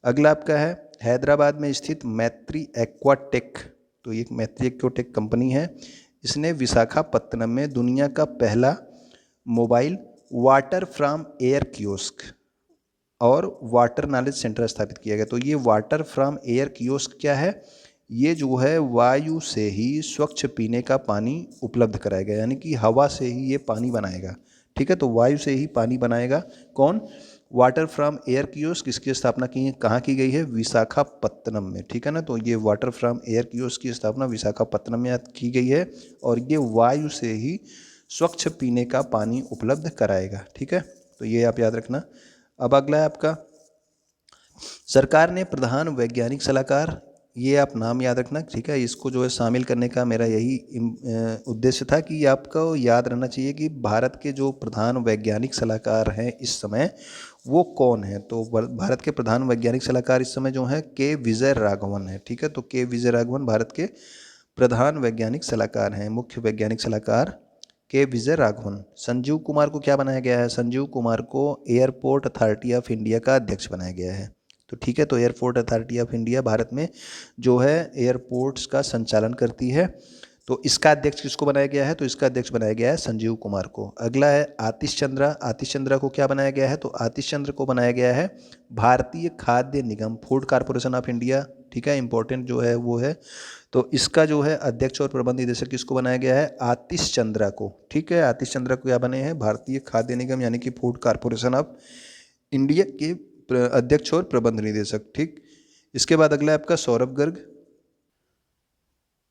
अगला आपका है हैदराबाद में स्थित मैत्री एक्वाटेक। तो ये मैत्री एक्वाटेक कंपनी है, इसने विशाखापत्तनम में दुनिया का पहला mobile water from air kiosk और वाटर नॉलेज सेंटर स्थापित किया गया। तो ये वाटर फ्रॉम एयर कियोस्क क्या है? ये जो है वायु से ही स्वच्छ पीने का पानी उपलब्ध कराएगा, यानी कि हवा से ही ये पानी बनाएगा। ठीक है, तो वायु से ही पानी बनाएगा कौन? Water from air kiosk. इसकी स्थापना कहाँ की गई है? विशाखापत्तनम में। ठीक है ना, तो ये वाटर फ्रॉम एयर कियोस्क की स्थापना विशाखापत्तनम में की गई है, और ये वायु से ही स्वच्छ पीने का पानी उपलब्ध कराएगा। ठीक है, तो ये आप याद रखना। अब अगला है आपका, सरकार ने प्रधान वैज्ञानिक सलाहकार, ये आप नाम याद रखना। ठीक है, इसको जो है शामिल करने का मेरा यही उद्देश्य था कि आपको याद रहना चाहिए कि भारत के जो प्रधान वैज्ञानिक सलाहकार हैं इस समय वो कौन है। तो भारत के प्रधान वैज्ञानिक सलाहकार इस समय जो हैं के विजय राघवन है। ठीक है, तो के विजय राघवन भारत के प्रधान वैज्ञानिक सलाहकार हैं, मुख्य वैज्ञानिक सलाहकार के विजय राघवन। संजीव कुमार को क्या बनाया गया है? संजीव कुमार को एयरपोर्ट अथॉरिटी ऑफ इंडिया का अध्यक्ष बनाया गया है। तो ठीक है, तो airport authority of India Bharat में जो है एयरपोर्ट्स का संचालन करती है, तो इसका अध्यक्ष किसको बनाया गया है? तो इसका अध्यक्ष बनाया गया है संजीव कुमार को। अगला है आतिश चंद्रा। आतिश चंद्रा को क्या बनाया गया है? तो आतिश चंद्र को बनाया गया है भारतीय खाद्य निगम, फूड कॉरपोरेशन ऑफ इंडिया ठीक है, इंपॉर्टेंट जो है वो है। तो इसका जो है अध्यक्ष और प्रबंध निदेशक किसको बनाया गया है? आतिश चंद्रा को। ठीक है, आतिश चंद्रा को क्या बने हैं? भारतीय खाद्य निगम यानी कि फूड कॉरपोरेशन ऑफ इंडिया के अध्यक्ष और प्रबंध निदेशक। ठीक, इसके बाद अगला है आपका सौरभ गर्ग।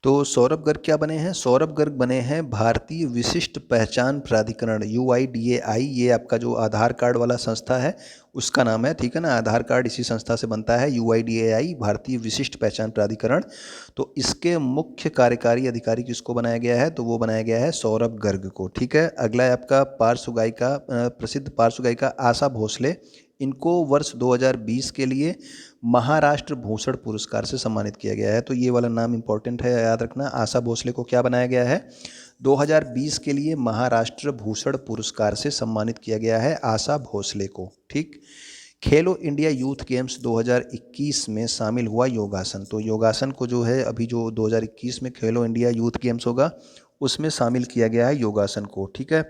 तो सौरभ गर्ग क्या बने हैं? सौरभ गर्ग बने हैं भारतीय विशिष्ट पहचान प्राधिकरण UIDAI। ये आपका जो आधार कार्ड वाला संस्था है उसका नाम है, ठीक है ना। आधार कार्ड इसी संस्था से बनता है, UIDAI भारतीय विशिष्ट पहचान प्राधिकरण। तो इसके मुख्य कार्यकारी अधिकारी किसको बनाया गया है? तो वो बनाया गया है सौरभ गर्ग को। ठीक है, अगला है आपका पार्श्व गायिका, प्रसिद्ध पार्श्व गायिका आशा भोसले। इनको वर्ष 2020 के लिए महाराष्ट्र भूषण पुरस्कार से सम्मानित किया गया है। तो ये वाला नाम इंपॉर्टेंट है, याद रखना। आशा भोसले को क्या बनाया गया है? 2020 के लिए महाराष्ट्र भूषण पुरस्कार से सम्मानित किया गया है आशा भोसले को। ठीक, खेलो इंडिया यूथ गेम्स 2021 में शामिल हुआ योगासन। तो योगासन को जो है अभी जो 2021 में खेलो इंडिया यूथ गेम्स होगा उसमें शामिल किया गया है योगासन को। ठीक है,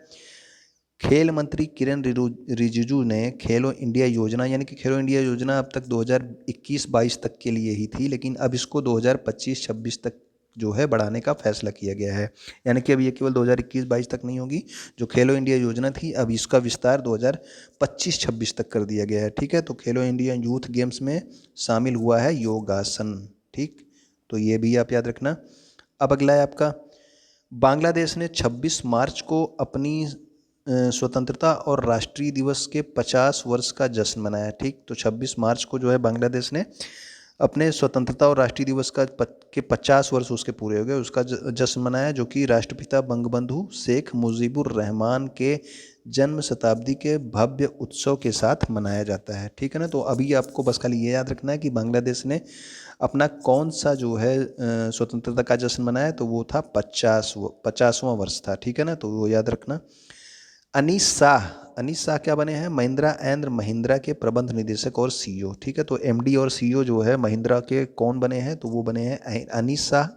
खेल मंत्री किरण रिजिजू ने खेलो इंडिया योजना, यानी कि खेलो इंडिया योजना अब तक 2021-22 तक के लिए ही थी, लेकिन अब इसको 2025-26 तक जो है बढ़ाने का फैसला किया गया है। यानी कि अब ये केवल 2021-22 तक नहीं होगी, जो खेलो इंडिया योजना थी अब इसका विस्तार 2025-26 तक कर दिया गया है। ठीक है, तो खेलो इंडिया यूथ गेम्स में शामिल हुआ है योगासन। ठीक, तो ये भी आप याद रखना। अब अगला है आपका, बांग्लादेश ने 26 मार्च को अपनी स्वतंत्रता और राष्ट्रीय दिवस के 50 वर्ष का जश्न मनाया। ठीक, तो 26 मार्च को जो है बांग्लादेश ने अपने स्वतंत्रता और राष्ट्रीय दिवस के 50 वर्ष उसके पूरे हो गए, उसका जश्न मनाया, जो कि राष्ट्रपिता बंगबंधु शेख मुजीबुर रहमान के जन्म शताब्दी के भव्य उत्सव के साथ मनाया जाता है। ठीक है ना, तो अभी आपको बस खाली ये याद रखना है कि बांग्लादेश ने अपना कौन सा जो है स्वतंत्रता का जश्न मनाया, तो वो था 50वां वर्ष था। ठीक है ना, तो वो याद रखना। अनीस शाह क्या बने हैं? महिंद्रा एंड महिंद्रा के प्रबंध निदेशक और CEO। ठीक है, तो MD और CEO जो है महिंद्रा के कौन बने हैं? तो वो बने हैं अनीस शाह।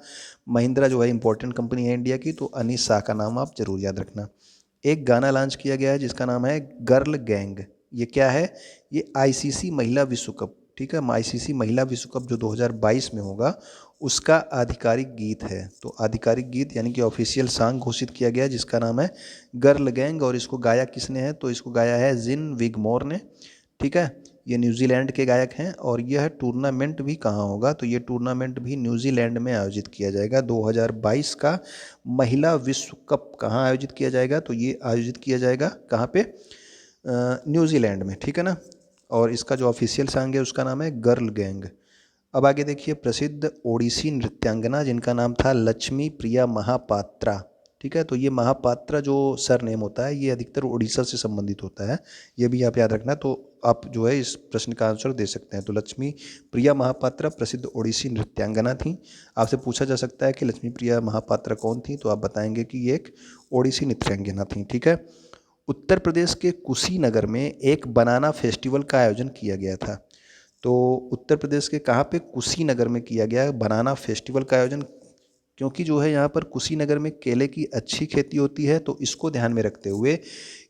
महिंद्रा जो है इंपॉर्टेंट कंपनी है इंडिया की, तो अनीस शाह का नाम आप जरूर याद रखना। एक गाना लॉन्च किया गया है जिसका नाम है गर्ल गैंग। ये क्या है? ये ICC महिला विश्व कप, ठीक है, ICC महिला विश्व कप जो 2022 में होगा उसका आधिकारिक गीत है। तो आधिकारिक गीत यानी कि ऑफिशियल सॉन्ग घोषित किया गया जिसका नाम है गर्ल गैंग, और इसको गाया किसने है? तो इसको गाया है जिन विगमोर ने। ठीक है, ये न्यूजीलैंड के गायक हैं, और यह टूर्नामेंट भी कहाँ होगा? तो ये टूर्नामेंट भी न्यूजीलैंड में आयोजित किया जाएगा। 2022 का महिला विश्व कप कहाँ आयोजित किया जाएगा? तो ये आयोजित किया जाएगा कहाँ पे? न्यूजीलैंड में। ठीक है ना, और इसका जो ऑफिशियल सॉन्ग है उसका नाम है गर्ल गैंग। अब आगे देखिए, प्रसिद्ध ओडिसी नृत्यांगना जिनका नाम था लक्ष्मी प्रिया महापात्रा। ठीक है, तो ये महापात्रा जो सर नेम होता है ये अधिकतर उड़ीसा से संबंधित होता है, ये भी आप याद रखना। तो आप जो है इस प्रश्न का आंसर दे सकते हैं। तो लक्ष्मी प्रिया महापात्रा प्रसिद्ध ओडिसी नृत्यांगना थी। आपसे पूछा जा सकता है कि लक्ष्मी प्रिया महापात्रा कौन थी, तो आप बताएंगे कि ये एक ओडिसी नृत्यांगना थी। ठीक है, उत्तर प्रदेश के कुशीनगर में एक बनाना फेस्टिवल का आयोजन किया गया था। तो उत्तर प्रदेश के कहाँ पे? कुशीनगर में किया गया बनाना फेस्टिवल का आयोजन, क्योंकि जो है यहाँ पर कुशीनगर में केले की अच्छी खेती होती है। तो इसको ध्यान में रखते हुए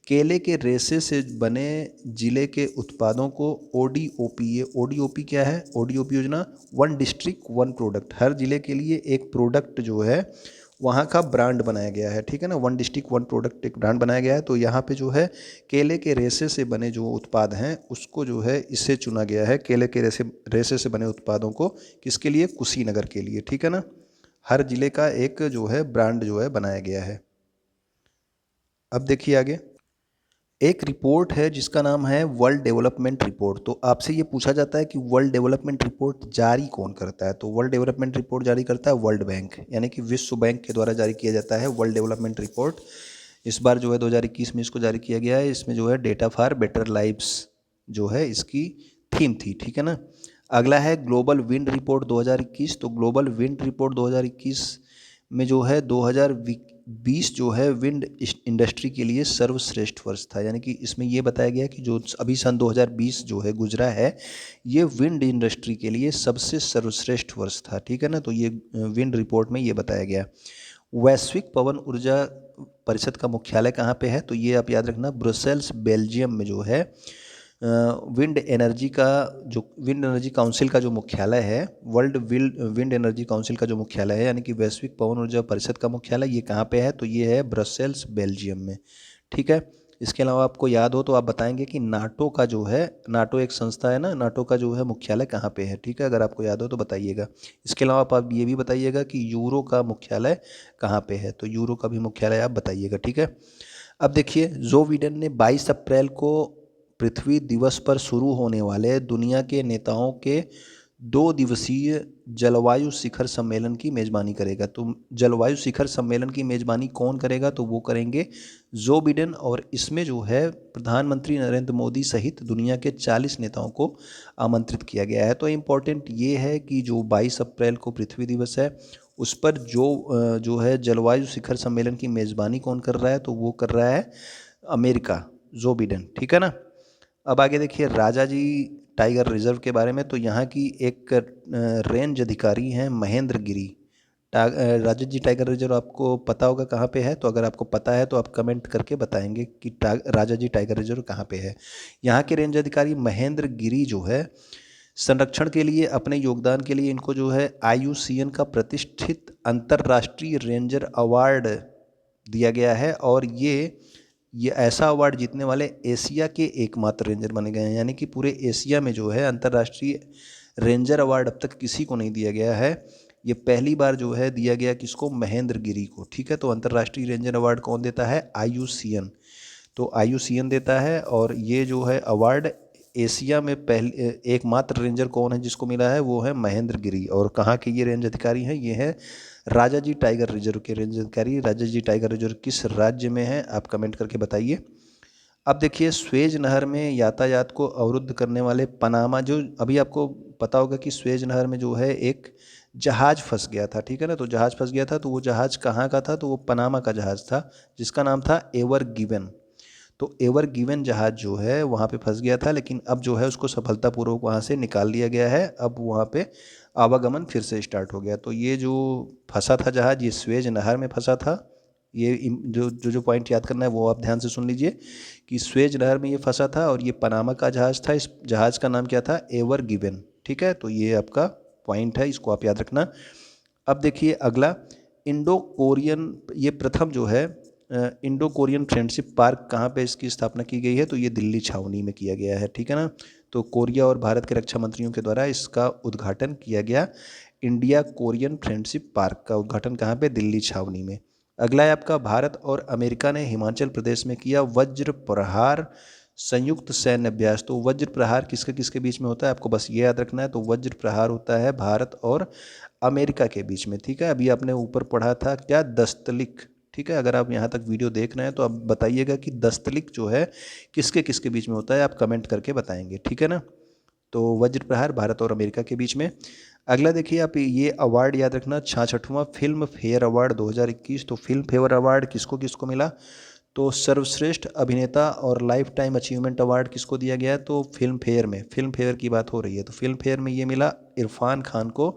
केले के रेशे से बने जिले के उत्पादों को ODOP, ये ODOP क्या है? ODOP योजना, वन डिस्ट्रिक्ट वन प्रोडक्ट, हर जिले के लिए एक प्रोडक्ट जो है वहाँ का ब्रांड बनाया गया है। ठीक है ना, वन डिस्ट्रिक्ट वन प्रोडक्ट एक ब्रांड बनाया गया है। तो यहाँ पे जो है केले के रेशे से बने जो उत्पाद हैं उसको जो है इससे चुना गया है, केले के रेशे से बने उत्पादों को, किसके लिए? कुशीनगर के लिए। ठीक है ना, हर जिले का एक जो है ब्रांड जो है बनाया गया है। अब देखिए आगे, एक रिपोर्ट है जिसका नाम है वर्ल्ड डेवलपमेंट रिपोर्ट। तो आपसे ये पूछा जाता है कि वर्ल्ड डेवलपमेंट रिपोर्ट जारी कौन करता है? तो वर्ल्ड डेवलपमेंट रिपोर्ट जारी करता है वर्ल्ड बैंक, यानी कि विश्व बैंक के द्वारा जारी किया जाता है वर्ल्ड डेवलपमेंट रिपोर्ट। इस बार जो है 2021 में इसको जारी किया गया है। इसमें जो है डेटा फॉर बेटर लाइव्स जो है इसकी थीम थी। ठीक है ना, अगला है ग्लोबल विंड रिपोर्ट 2021। तो ग्लोबल विंड रिपोर्ट 2021 में जो है 2020 जो है विंड इंडस्ट्री के लिए सर्वश्रेष्ठ वर्ष था। यानी कि इसमें ये बताया गया कि जो अभी सन 2020 जो है गुजरा है ये विंड इंडस्ट्री के लिए सबसे सर्वश्रेष्ठ वर्ष था। ठीक है ना, तो ये विंड रिपोर्ट में ये बताया गया। वैश्विक पवन ऊर्जा परिषद का मुख्यालय कहाँ पे है? तो ये आप याद रखना ब्रुसेल्स बेल्जियम में जो है विंड एनर्जी काउंसिल का जो मुख्यालय है, वर्ल्ड विंड एनर्जी काउंसिल का जो मुख्यालय है, यानी कि वैश्विक पवन ऊर्जा परिषद का मुख्यालय, ये कहाँ पे है? तो ये है ब्रसेल्स, बेल्जियम में। ठीक है। इसके अलावा आपको याद हो तो आप बताएंगे कि नाटो का जो है, नाटो एक संस्था है ना, नाटो का जो है मुख्यालय कहाँ पे है? ठीक है, अगर आपको याद हो तो बताइएगा। इसके अलावा आप ये भी बताइएगा कि यूरो का मुख्यालय कहाँ पे है? तो यूरो का भी मुख्यालय आप बताइएगा। ठीक है। अब देखिए, जो बिडेन ने 22 अप्रैल को पृथ्वी दिवस पर शुरू होने वाले दुनिया के नेताओं के 2 दिवसीय जलवायु शिखर सम्मेलन की मेज़बानी करेगा। तो जलवायु शिखर सम्मेलन की मेज़बानी कौन करेगा? तो वो करेंगे जो बिडेन, और इसमें जो है प्रधानमंत्री नरेंद्र मोदी सहित दुनिया के 40 नेताओं को आमंत्रित किया गया है। तो इम्पोर्टेंट ये है कि जो 22 अप्रैल को पृथ्वी दिवस है, उस पर जो है जलवायु शिखर सम्मेलन की मेज़बानी कौन कर रहा है? तो वो कर रहा है अमेरिका, जो बिडेन। ठीक है ना। अब आगे देखिए राजा जी टाइगर रिजर्व के बारे में। तो यहाँ की एक रेंज अधिकारी हैं महेंद्र गिरी। राजा जी टाइगर रिजर्व आपको पता होगा कहाँ पे है? तो अगर आपको पता है तो आप कमेंट करके बताएंगे कि राजा जी टाइगर रिजर्व कहाँ पे है। यहाँ के रेंज अधिकारी महेंद्र गिरी जो है, संरक्षण के लिए अपने योगदान के लिए इनको जो है IUCN का प्रतिष्ठित अंतर्राष्ट्रीय रेंजर अवार्ड दिया गया है, और ये ऐसा अवार्ड जीतने वाले एशिया के एकमात्र रेंजर बने गए हैं। यानी कि पूरे एशिया में जो है अंतर्राष्ट्रीय रेंजर अवार्ड अब तक किसी को नहीं दिया गया है। ये पहली बार जो है दिया गया किसको? महेंद्र गिरी को। ठीक है। तो अंतर्राष्ट्रीय रेंजर अवार्ड कौन देता है? IUCN। तो IUCN देता है, और ये जो है अवार्ड एशिया में पहले एकमात्र रेंजर कौन है जिसको मिला है? वो है महेंद्र गिरी। और कहाँ के ये रेंज अधिकारी हैं? ये है राजा जी टाइगर रिजर्व के रेंज अधिकारी। राजा जी टाइगर रिजर्व किस राज्य में है? आप कमेंट करके बताइए। अब देखिए, स्वेज नहर में यातायात को अवरुद्ध करने वाले पनामा, जो अभी आपको पता होगा कि स्वेज नहर में जो है एक जहाज़ फंस गया था। ठीक है ना। तो जहाज़ फंस गया था, तो वो जहाज़ कहाँ का था? तो वो पनामा का जहाज़ था, जिसका नाम था एवर गिवन। तो एवर गिवन जहाज़ जो है वहाँ पे फंस गया था, लेकिन अब जो है उसको सफलतापूर्वक वहाँ से निकाल लिया गया है। अब वहाँ पे आवागमन फिर से स्टार्ट हो गया। तो ये जो फंसा था जहाज़, ये स्वेज नहर में फंसा था। ये जो पॉइंट याद करना है वो आप ध्यान से सुन लीजिए कि स्वेज नहर में ये फंसा था, और ये पनामा का जहाज़ था। इस जहाज़ का नाम क्या था? Ever given. ठीक है। तो ये आपका पॉइंट है, इसको आप याद रखना। अब देखिए अगला, इंडो कोरियन, ये प्रथम जो है इंडो कोरियन फ्रेंडशिप पार्क कहाँ पे इसकी स्थापना की गई है? तो ये दिल्ली छावनी में किया गया है। ठीक है ना। तो कोरिया और भारत के रक्षा मंत्रियों के द्वारा इसका उद्घाटन किया गया। इंडिया कोरियन फ्रेंडशिप पार्क का उद्घाटन कहाँ पे? दिल्ली छावनी में। अगला है आपका, भारत और अमेरिका ने हिमाचल प्रदेश में किया वज्र प्रहार संयुक्त सैन्य अभ्यास। तो वज्र प्रहार किसके किसके बीच में होता है? आपको बस ये याद रखना है। तो वज्र प्रहार होता है भारत और अमेरिका के बीच में। ठीक है। अभी आपने ऊपर पढ़ा था क्या? दस्तलिक। ठीक है। अगर आप यहाँ तक वीडियो देख रहे हैं तो आप बताइएगा कि दस्तलिक जो है किसके किसके बीच में होता है? आप कमेंट करके बताएंगे। ठीक है ना। तो वज्र प्रहार भारत और अमेरिका के बीच में। अगला देखिए, आप ये अवार्ड याद रखना, 66वां फिल्म फेयर अवार्ड 2021। तो फिल्म फेयर अवार्ड किसको किसको मिला? तो सर्वश्रेष्ठ अभिनेता और लाइफ टाइम अचीवमेंट अवार्ड किसको दिया गया? तो फिल्म फेयर की बात हो रही है। तो फिल्म फेयर में ये मिला इरफान खान को,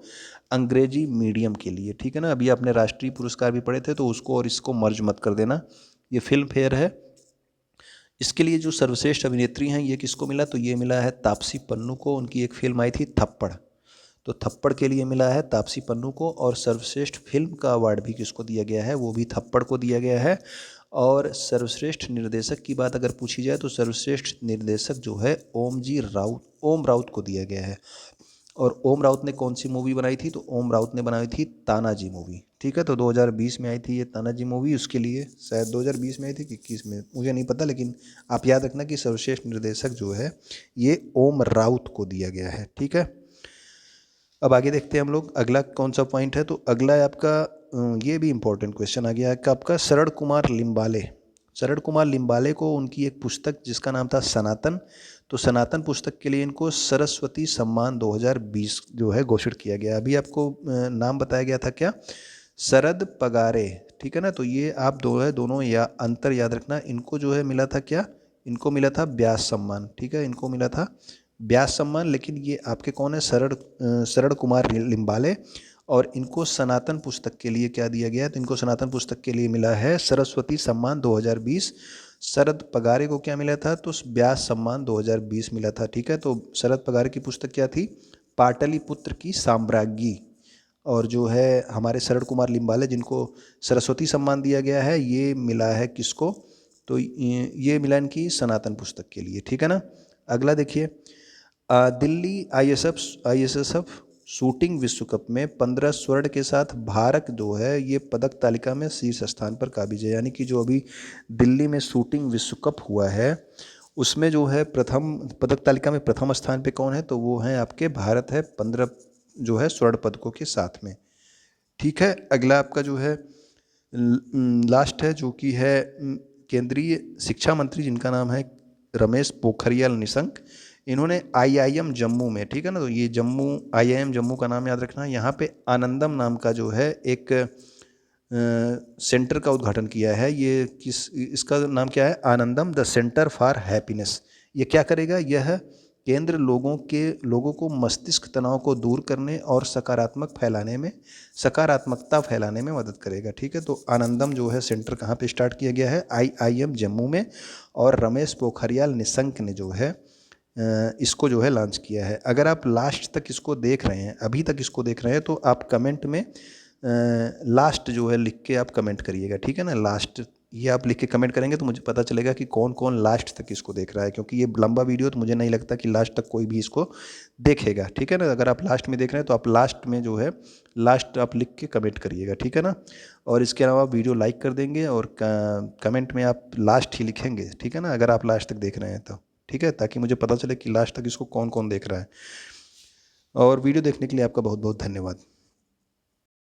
अंग्रेजी मीडियम के लिए। ठीक है ना। अभी आपने राष्ट्रीय पुरस्कार भी पढ़े थे, तो उसको और इसको मर्ज मत कर देना। ये फिल्म फेयर है। इसके लिए जो सर्वश्रेष्ठ अभिनेत्री हैं, ये किसको मिला? तो ये मिला है तापसी पन्नू को। उनकी एक फिल्म आई थी थप्पड़। तो थप्पड़ के लिए मिला है तापसी पन्नू को। और सर्वश्रेष्ठ फिल्म का अवार्ड भी किसको दिया गया है? वो भी थप्पड़ को दिया गया है। और सर्वश्रेष्ठ निर्देशक की बात अगर पूछी जाए तो सर्वश्रेष्ठ निर्देशक जो है ओम राउत को दिया गया है। और ओम राउत ने कौन सी मूवी बनाई थी? तो ओम राउत ने बनाई थी तानाजी मूवी। ठीक है। तो 2020 में आई थी ये तानाजी मूवी। उसके लिए शायद 2020 में आई थी कि 21 में, मुझे नहीं पता, लेकिन आप याद रखना कि सर्वश्रेष्ठ निर्देशक जो है ये ओम राउत को दिया गया है। ठीक है। अब आगे देखते हैं हम लोग अगला कौन सा पॉइंट है। तो अगला है आपका, ये भी इंपॉर्टेंट क्वेश्चन आ गया है कि आपका शरण कुमार लिम्बाले को उनकी एक पुस्तक जिसका नाम था सनातन। तो सनातन पुस्तक के लिए इनको सरस्वती सम्मान 2020 जो है घोषित किया गया। अभी आपको नाम बताया गया था क्या? शरद पगारे। ठीक है ना। तो ये आप दोनों या अंतर याद रखना। इनको जो है मिला था क्या? इनको मिला था व्यास सम्मान। ठीक है। इनको मिला था व्यास सम्मान, लेकिन ये आपके कौन है? शरण कुमार लिम्बाले। और इनको सनातन पुस्तक के लिए क्या दिया गया? तो इनको सनातन पुस्तक के लिए मिला है सरस्वती सम्मान 2020। शरद पगारे को क्या मिला था? तो व्यास सम्मान 2020 मिला था। ठीक है, तो शरद पगारे की पुस्तक क्या थी? पाटलिपुत्र की साम्राज्ञी। और जो है हमारे शरद कुमार लिम्बाले जिनको सरस्वती सम्मान दिया गया है, ये मिला है किसको? तो ये मिला इनकी सनातन पुस्तक के लिए। ठीक है ना। अगला देखिए, दिल्ली आईएसएसएफ शूटिंग विश्व कप में 15 स्वर्ण के साथ भारत जो है ये पदक तालिका में शीर्ष स्थान पर काबिज है। यानी कि जो अभी दिल्ली में शूटिंग विश्व कप हुआ है उसमें जो है प्रथम पदक तालिका में प्रथम स्थान पे कौन है? तो वो है आपके भारत है, 15 जो है स्वर्ण पदकों के साथ में। ठीक है, अगला आपका जो है लास्ट है, जो कि है केंद्रीय शिक्षा मंत्री जिनका नाम है रमेश पोखरियाल निशंक। इन्होंने आईआईएम जम्मू में, ठीक है ना, तो ये जम्मू आईआईएम जम्मू का नाम याद रखना। यहाँ पे आनंदम नाम का जो है एक सेंटर का उद्घाटन किया है। ये इसका नाम क्या है? आनंदम द सेंटर फॉर हैप्पीनेस। ये क्या करेगा? यह केंद्र लोगों को मस्तिष्क तनाव को दूर करने और सकारात्मकता फैलाने में मदद करेगा। ठीक है, तो आनंदम जो है सेंटर कहाँ पे स्टार्ट किया गया है? आईआईएम जम्मू में। और रमेश पोखरियाल निशंक ने जो है इसको जो है लॉन्च किया है। अगर आप लास्ट तक इसको देख रहे हैं, अभी तक इसको देख रहे हैं, तो आप कमेंट में लास्ट जो है लिख के आप कमेंट करिएगा। ठीक है ना, लास्ट ये आप लिख के कमेंट करेंगे तो मुझे पता चलेगा कि कौन कौन लास्ट तक इसको देख रहा है, क्योंकि ये लंबा वीडियो तो मुझे नहीं लगता कि लास्ट तक कोई भी इसको देखेगा। ठीक है ना, अगर आप लास्ट में देख रहे हैं तो आप लास्ट में जो है लास्ट आप लिख के कमेंट करिएगा। ठीक है ना, और इसके अलावा वीडियो लाइक कर देंगे और कमेंट में आप लास्ट ही लिखेंगे। ठीक है ना, अगर आप लास्ट तक देख रहे हैं तो ठीक है, ताकि मुझे पता चले कि लास्ट तक इसको कौन कौन देख रहा है। और वीडियो देखने के लिए आपका बहुत बहुत धन्यवाद।